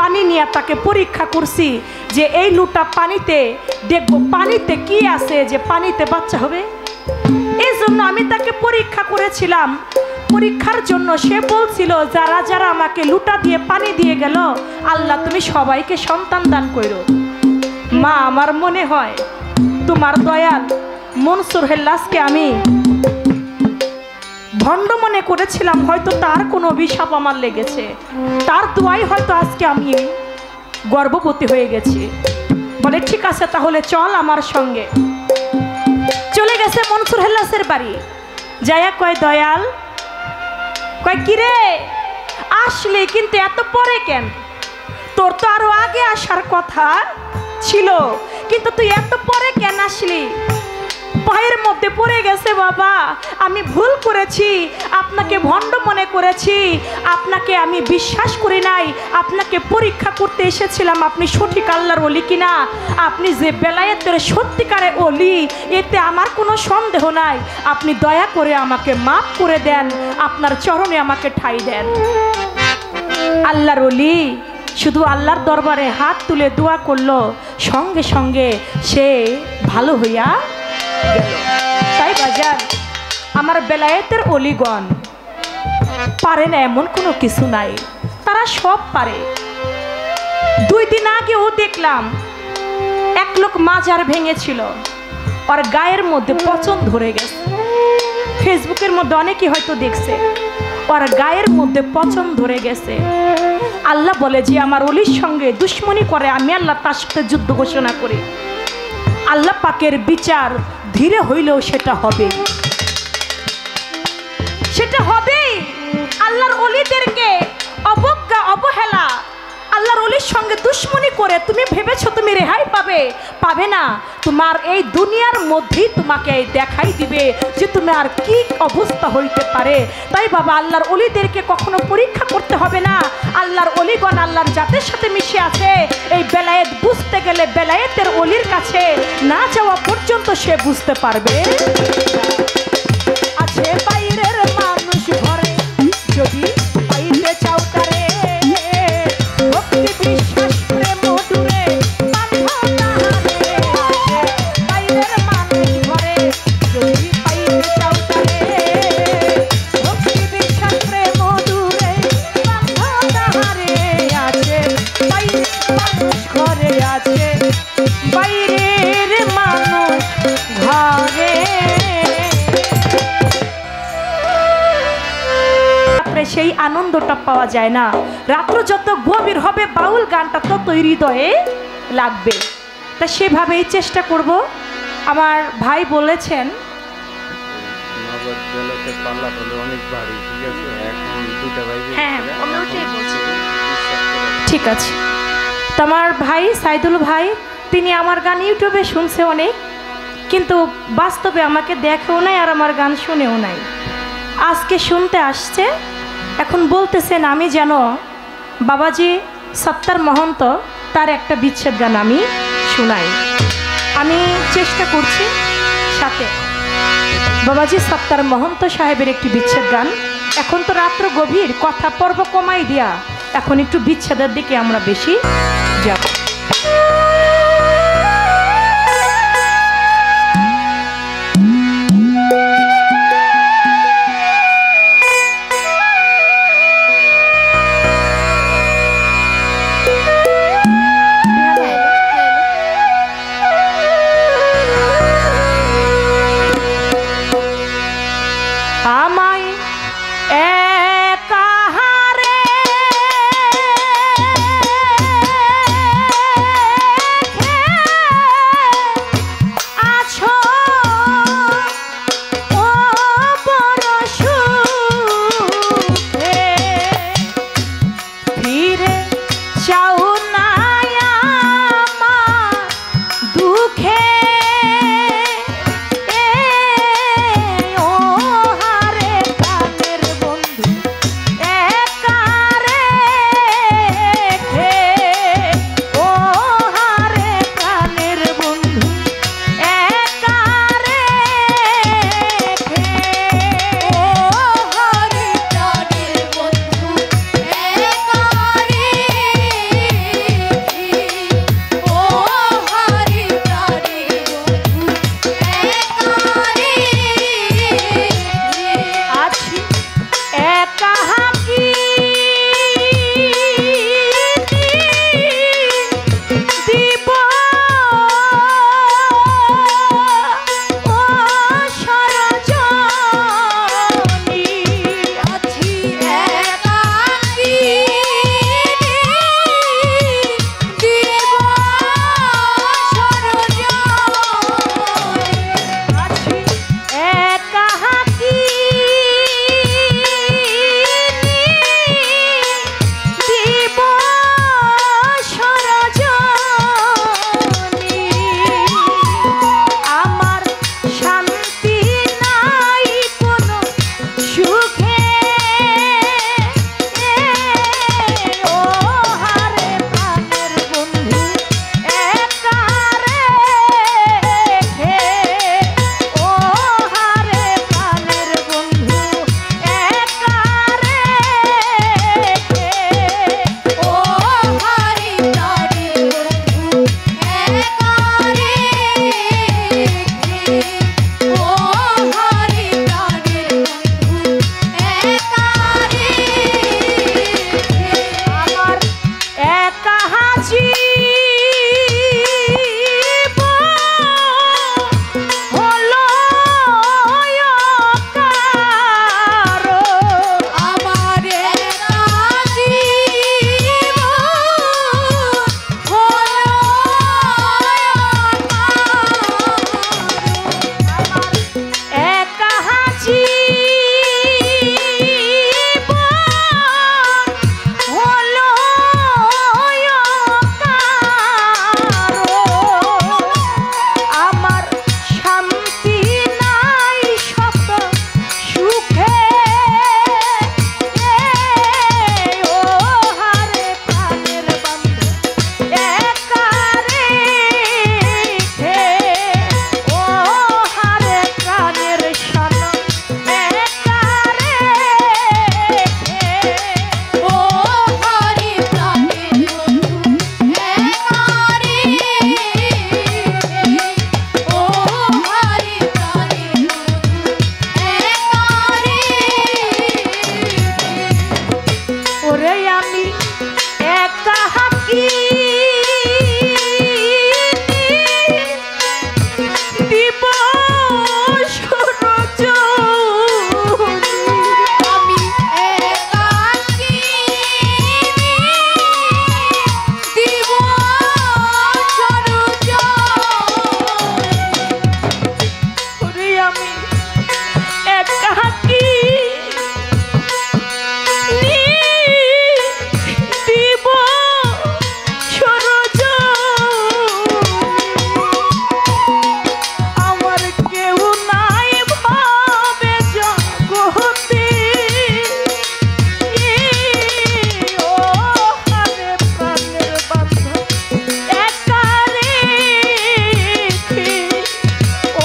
পানি নিয়ে তাকে পরীক্ষা করছি যে এই লোটা পানিতে দেখবো পানিতে কি আছে যে পানিতে বাচ্চা হবে। এই জন্য আমি তাকে পরীক্ষা করেছিলাম। পরীক্ষার জন্য সে বলছিল যারা যারা আমাকে লোটা দিয়ে পানি দিয়ে গেল, আল্লাহ তুমি সবাইকে সন্তান দান করো। মা আমার মনে হয় তোমার দয়াল মনসুর হেল্লাসকে আমি ভণ্ড মনে করেছিলাম, হয়তো তার কোনো অভিশাপ আমার লেগেছে, তার দোয়াই হয়তো আজকে আমি গর্ভবতী হয়ে গেছি। বলে ঠিক আছে তাহলে চল আমার সঙ্গে। চলে গেছে মনসুর হেল্লাসের বাড়ি। যাইয়া কয় দয়াল, কয় কিরে আসলি কিন্তু এত পরে কেন? তোর তো আরো আগে আসার কথা ছিল, কিন্তু তুই এত পরে কেন আসলি? পায়ের মধ্যে পড়ে গেছে বাবা, আমি ভুল করেছি, আপনাকে ভণ্ড মনে করেছি, আপনাকে আমি বিশ্বাস করি নাই, আপনাকে পরীক্ষা করতে এসেছিলাম আপনি সঠিক আল্লাহর ওলি কিনা। আপনি যে বেলায়েতের সত্যিকারে ওলি এতে আমার কোনো সন্দেহ নাই, আপনি দয়া করে আমাকে মাফ করে দেন, আপনার চরণে আমাকে ঠাঁই দেন। আল্লাহর ওলি শুধু আল্লাহর দরবারে হাত তুলে দোয়া করলো, সঙ্গে সঙ্গে সে ভালো হইয়া গেল। তাই বাজার আমার বেলায়েতের অলিগণ পারে না এমন কোনো কিছু নাই, তারা সব পারে। 2 দিন আগেও দেখলাম এক লোক মাজার ভেঙেছিল, আর গায়ের মধ্যে পচন ধরে গেছে। ফেসবুকের মধ্যে অনেকেই হয়তো দেখছে, আর গায়ের মধ্যে পচন ধরে গেছে। আল্লাহ বলে যে আমার অলির সঙ্গে দুশ্মনী করে আমি আল্লাহ তার সাথে যুদ্ধ ঘোষণা করি। আল্লাহ পাকের বিচার ধীরে হইলেও সেটা হবে, সেটা হবেই। আল্লাহর ওলিদেরকে অবজ্ঞা অবহেলা, আল্লাহর ওলির সঙ্গে দুশ্মনী করে তুমি ভেবেছো তুমি রেহাই পাবে, পাবে না। তোমার এই দুনিয়ার মধ্যেই তোমাকে দেখাই দিবে যে তুমি আর কি অবস্থা হইতে পারে। তাই বাবা আল্লাহর ওলিদেরকে কখনো পরীক্ষা করতে হবে না। আল্লাহর ওলিগণ আল্লাহর জাতের সাথে মিশে আছে। এই বেলায়েত বুঝতে গেলে বেলায়েতের ওলির কাছে না যাওয়া পর্যন্ত সে বুঝতে পারবে। আছে বাইরের মানুষ ঘরে, যদি পাইতে চাও তারে, ভক্তি বিশ্বাস প্রেম ডুরে বাঁধো তাহারে। আছে বাইরের মানুষ ঘরে, যদি পাইতে চাও তারে, ভক্তি বিশ্বাস প্রেম ডুরে বাঁধো তাহারে। আছে বাইরের মানুষ ঘরে, আছে বাইরের মানুষ ঘরে। সেই আনন্দটা পাওয়া যায় না। রাত্র যত গভীর হবে বাউল গানটা তত হৃদয়ে লাগবে। তা সেভাবেই চেষ্টা করব। আমার ভাই বলেছেন হ্যাঁ আমি ওটাই বলছি, ঠিক আছে। তো আমার ভাই সাইদুল ভাই তিনি আমার গান ইউটিউবে শুনছে অনেক, কিন্তু বাস্তবে আমাকে দেখেও নাই আর আমার গান শুনেও নাই। আজকে শুনতে আসছে, এখন বলতেছেন আমি যেন বাবাজি সত্তার মহন্ত তার একটা বিচ্ছেদ গান আমি শোনাই। আমি চেষ্টা করছি সাথে বাবাজি সত্তার মহন্ত সাহেবের একটি বিচ্ছেদ গান। এখন তো রাত্র গভীর, কথা পর্ব কমাই দিয়া এখন একটু বিচ্ছেদের দিকে আমরা বেশি যাব। আমি একা হাকি দিব সূরজ আমি একাকী দিব সূরজ ওরে আমি একা হাকি দিব সূরজ আমার কেউ নাই ভাবে জগতে ও হারে প্রাণের বান্ধব একা রেখে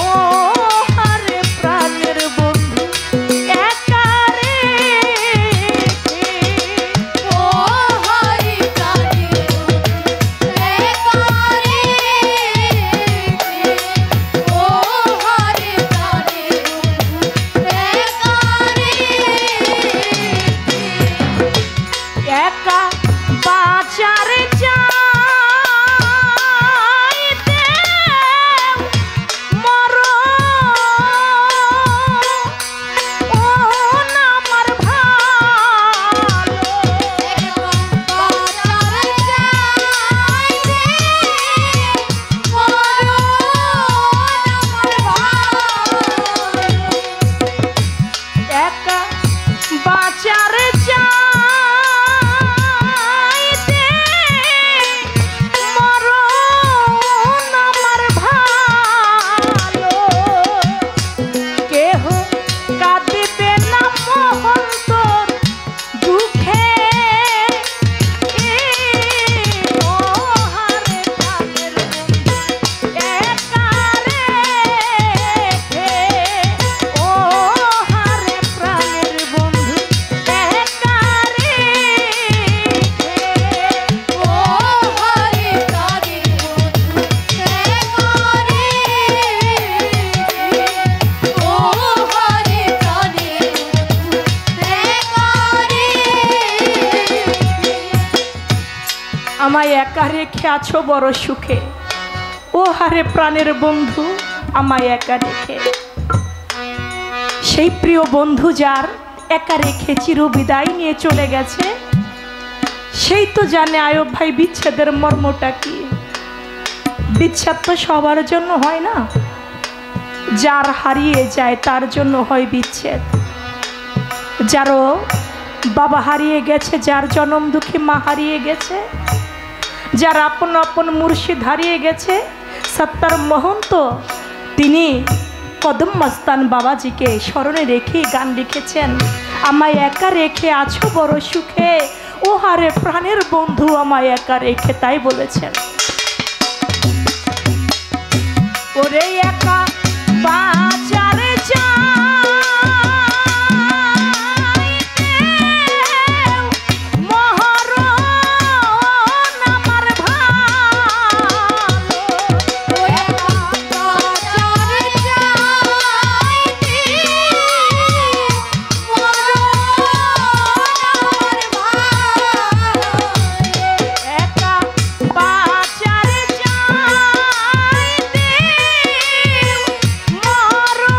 ও হারে প্রাণের বন্ধু একা রেখে ও হরি প্রাণী একারে ও হরি প্রাণী একারে একা বাঁচার চাইতে মরো ও না আমার ভালো বাঁচার চাইতে মরণ আমার একা বাঁচার চাইতে মরণ আমার ভালো কেহ কাঁদিবে না মোহন তোর দুঃখে ও হারে প্রাণের বন্ধু একা রেখে ও হারে প্রাণের বন্ধু একা রেখে ও হরি প্রাণী একারে ও হরি প্রাণী একারে আমায় একা রেখে আছো বড় সুখে ও হারে প্রাণের বন্ধু আমায় একা রেখে সেই প্রিয় বন্ধু যার একা রেখে চিরবিদায় নিয়ে চলে গেছে সেই তো জানে আয়ব ভাই বিচ্ছেদের মর্মটা কি। বিচ্ছেদ তো সবার জন্য হয় না, যার হারিয়ে যায় তার জন্য হয় বিচ্ছেদ। যারও বাবা হারিয়ে গেছে, যার জনম দুঃখী মা হারিয়ে গেছে, যার আপন আপন মুর্শিদ হারিয়ে গেছে, সত্তার মহন্ত তিনি কদম মস্তান বাবাজিকে স্মরণে রেখে গান লিখেছেন, আমায় একা রেখে আছো বড় সুখে ও হারে প্রাণের বন্ধু আমায় একা রেখে, তাই বলেছেন। ওরে একা বাঁচারে চাইতে মরণ আমার ভালো। বাঁচার চাইতে মরণ আমার ভালো। একা বাঁচারে চাইতে মরণ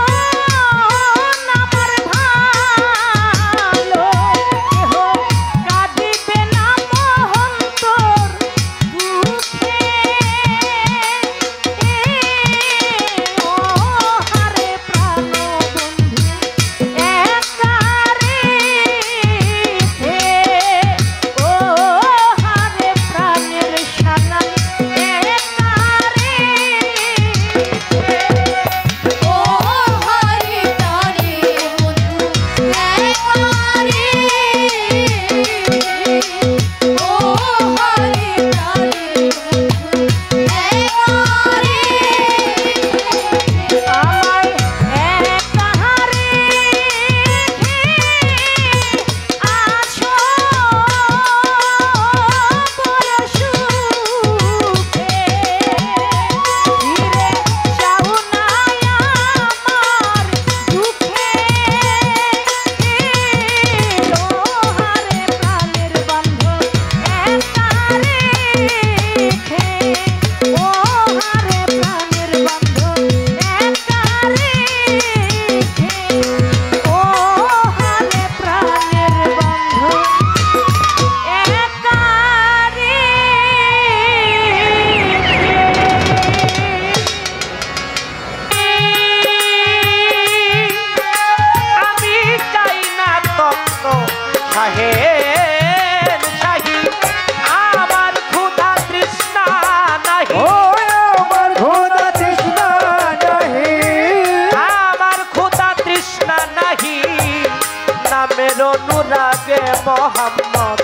মোহাম্মদ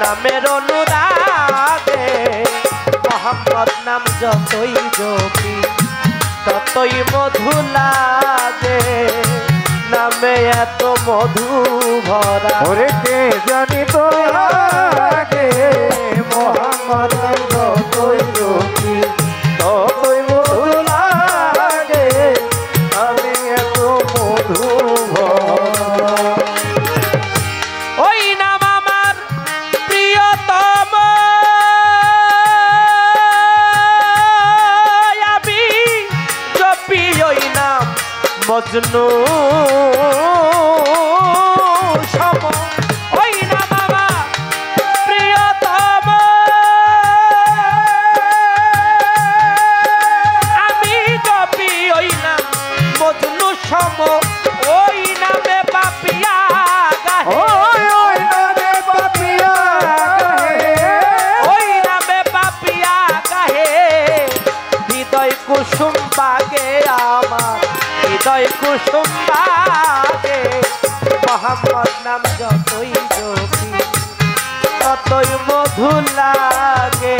নামের অনুরাগে মোহাম্মদ নাম যতই জপি ততই মধু লাগে নামে এত মধু ভরা ওরে কে জানি তো আগে মোহাম্মদ যতই জপি ততই মধু লাগে আমি এত মধু ভরা। ওই নাম আমার প্রিয়তম আমি জপি ওই নাম মজনু সম ওই নাম আমার প্রিয়তম আমি জপি ওই নাম মজনু সম ওই নামে পাপিয়া গাহে ওই নামে পাপিয়া গাহে ওই নামে পাপিয়া গাহে হৃদয় কুসুম বাগে আমার হৃদয় কুসুম বাগে মোহাম্মদ নাম যতই জপি ততই মধু লাগে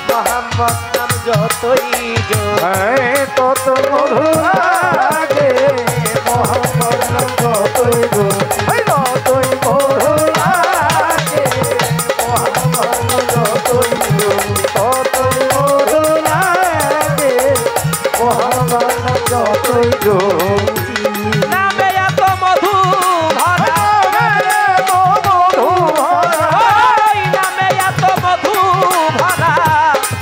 মোহাম্মদ নাম যতই জপি তত মধু লাগে মোহাম্মদ যতই জপি ততই মধু লাগে মোহাম্মদ যতই জপি ততই মধু লাগে মোহাম্মদ যতই জপি নামে এত মধু ভরা মধু ভরা ওই নামে এত মধু ভরা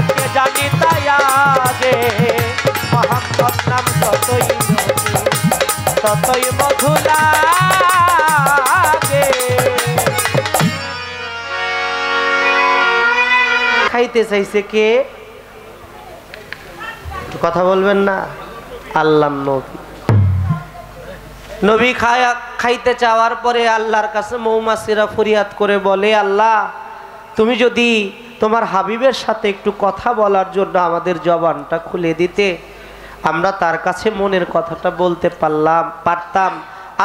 কে জানি তাই আগে মোহাম্মদ নাম ততই জপি ততই মধু লাগে খাইতে চাইছে কে কথা বলবেন না আল্লাহর নবী নবী খাইতে চাওয়ার পরে আল্লাহর কাছে মৌমাছিরা ফরিয়াদ করে বলে আল্লাহ তুমি যদি তোমার হাবিবের সাথে একটু কথা বলার জন্য আমাদের জবানটা খুলে দিতে আমরা তার কাছে মনের কথাটা বলতে পারতাম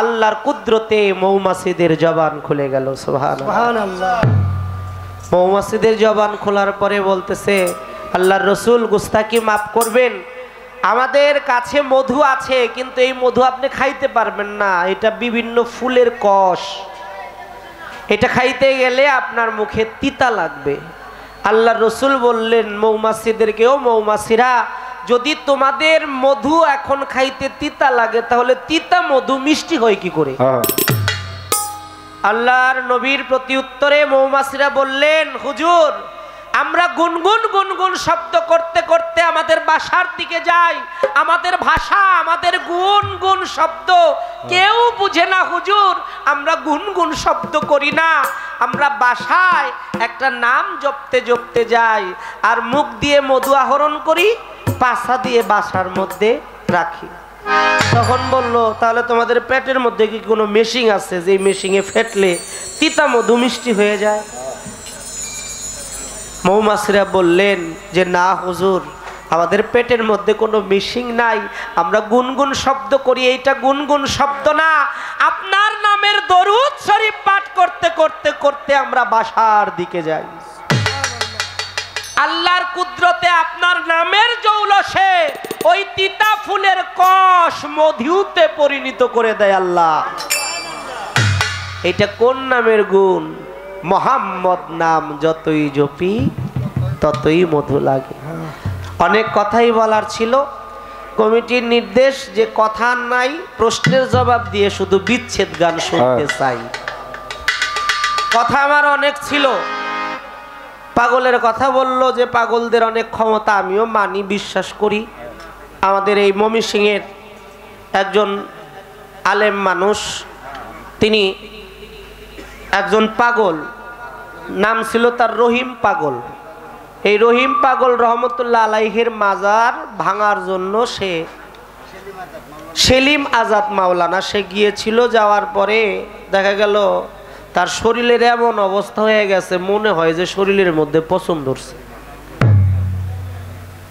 আল্লাহর কুদরতে মৌমাছিদের জবান খুলে গেল সুবহানাল্লাহ মৌমাছিদের জবান খোলার পরে বলতেছে আল্লাহর রসুল গুস্তাকি মাফ করবেন আমাদের কাছে মধু আছে কিন্তু এই মধু আপনি খাইতে পারবেন না এটা বিভিন্ন ফুলের কষ এটা খাইতে গেলে আপনার মুখে তিতা লাগবে আল্লাহর রসুল বললেন মৌমাছিদেরকেও মৌমাছিরা যদি তোমাদের মধু এখন খাইতে তিতা লাগে তাহলে তিতা মধু মিষ্টি হয় কি করে আল্লাহর নবীর প্রতি উত্তরে মৌমাছিরা বললেন হুজুর আমরা গুনগুন গুনগুন শব্দ করতে করতে আমাদের বাসার দিকে যাই আমাদের ভাষা আমাদের গুনগুন শব্দ কেউ বুঝে না হুজুর আমরা গুনগুন শব্দ করি না আমরা বাসায় একটা নাম জপতে জপতে যাই আর মুখ দিয়ে মধু আহরণ করি পাছা দিয়ে বাসার মধ্যে রাখি তখন বলল তাহলে তোমাদের পেটের মধ্যে কি কোনো মেশিন আছে যে মেশিনে ফেটলে তিতা মধু মিষ্টি হয়ে যায় মৌমাছিরা বললেন যে না হুজুর আমাদের পেটের মধ্যে কোনো মেশিন নাই আমরা গুনগুন শব্দ করি এইটা গুনগুন শব্দ না আপনার নামের দরুদ শরীফ পাঠ করতে করতে করতে আমরা বাসার দিকে যাই আল্লাহর কুদরতে আপনার নামের জৌলসে ওই তিতা ফুলের কষ মধুতে পরিণত করে দেয় আল্লাহ এটা কোন নামের গুণ মোহাম্মদ নাম যতই জপি ততই মধু লাগে অনেক কথাই বলার ছিল কমিটির নির্দেশ যে কথা নাই প্রশ্নের জবাব দিয়ে শুধু বিচ্ছেদ গান শুনতে চাই কথা আমার অনেক ছিল পাগলের কথা বলল যে পাগলদের অনেক ক্ষমতা আমিও মানি বিশ্বাস করি আমাদের এই ময়মনসিংহের একজন আলেম মানুষ তিনি একজন পাগল নাম ছিল তার রহিম পাগল এই রহিম পাগল রহমতুল্লাহ আলাইহির মাজার ভাঙার জন্য সে সেলিম আজাদ মাওলানা সে গিয়েছিল যাওয়ার পরে দেখা গেল তার শরীরের এমন অবস্থা হয়ে গেছে মনে হয় যে শরীরের মধ্যে পছন্দ ধরছে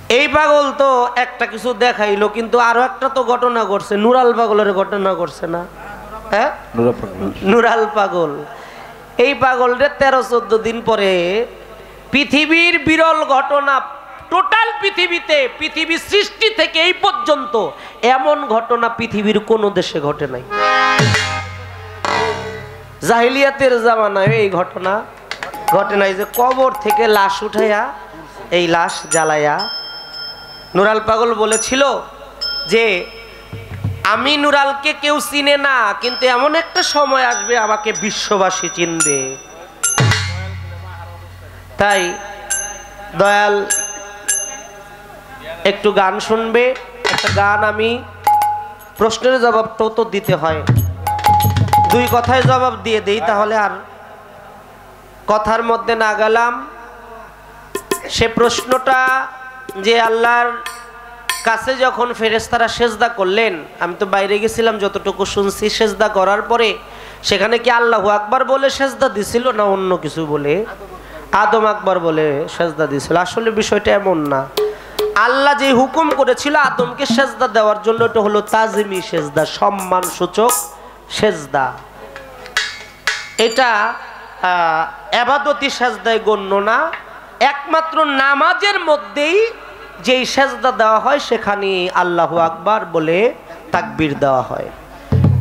এই পাগল তো একটা কিছু দেখাইলো কিন্তু আরো একটা তো ঘটনা ঘটছে নুরাল পাগলের ঘটনা ঘটছে না হ্যাঁ নুরাল পাগল এই পাগলরে 13-14 দিন পরে পৃথিবীর বিরল ঘটনা, টোটাল পৃথিবীতে, পৃথিবী সৃষ্টি থেকে এই পর্যন্ত এমন ঘটনা পৃথিবীর কোনো দেশে ঘটে নাই। জাহিলিয়াতের জামানায় এই ঘটনা ঘটে নাই যে কবর থেকে লাশ উঠাইয়া এই লাশ জ্বালাইয়া। নুরাল পাগল বলেছিল যে আমি নুরালকে কেউ চিনে না, কিন্তু এমন একটা সময় আসবে আমাকে বিশ্ববাসী চিনবে। তাই দয়াল একটু গান শুনবে, একটা গান আমি প্রশ্নের জবাবটাও তো দিতে হয়, 2 কথায় জবাব দিয়ে দেই, তাহলে আর কথার মধ্যে না গেলাম। সে প্রশ্নটা যে আল্লাহর কাছে যখন ফেরেশতারা সেজদা করলেন, আমি তো বাইরে গেছিলাম, যতটুকু শুনছি সেজদা করার পরে সেখানে কি আল্লাহু আকবার বলে সেজদা দিছিল না অন্য কিছু বলে? আদম আকবার বলে সেজদা দিছিল। আসলে বিষয়টা এমন না, আল্লাহ যে হুকুম করেছিল আদমকে সেজদা দেওয়ার জন্য, এটা হলো তাজিমি সেজদা, সম্মান সূচক সেজদা। এটা ইবাদতি সেজদায় গণ্য না, একমাত্র নামাজের মধ্যেই যেই সেজদা দেওয়া হয় সেখানে আল্লাহু আকবার বলে তাকবীর দেওয়া হয়।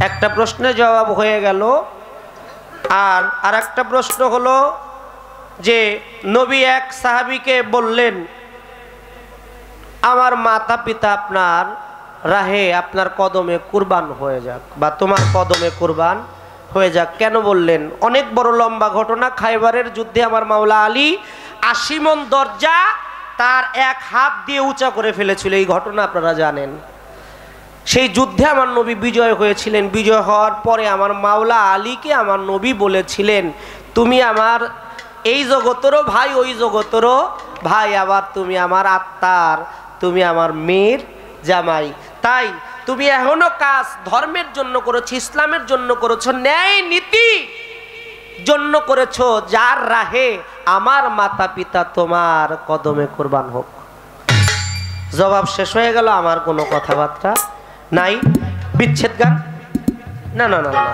একটা প্রশ্নের জবাব হয়ে গেল। আর একটা প্রশ্ন হলো যে নবী এক সাহাবীকে বললেন, আমার মাতা পিতা আপনার রাহে, আপনার কদমে কুরবান হয়ে যাক, বা তোমার কদমে কুরবান হয়ে যাক। কেন বললেন? অনেক বড় লম্বা ঘটনা। খাইবারের যুদ্ধে আমার মাওলা আলী 80 মণ দরজা তার এক হাত দিয়ে উঁচা করে ফেলেছিল, এই ঘটনা আপনারা জানেন। সেই যুদ্ধে আমার নবী বিজয় হয়েছিলেন। বিজয় হওয়ার পরে আমার মাওলা আলীকে আমার নবী বলেছিলেন, তুমি আমার এই জগতেরও ভাই, ওই জগতেরও ভাই, আবার তুমি আমার আত্মার, তুমি আমার মেয়ের জামাই। তাই তুমি এখনো কাজ ধর্মের জন্য করেছো, ইসলামের জন্য করেছো, ন্যায় নীতি জন্য করেছো, যার রাহে আমার মাতা পিতা তোমার কদমে কুরবান হোক। জবাব শেষ হয়ে গেল, আমার কোনো কথাবার্তা নাই। বিচ্ছেদ গান? না না না না।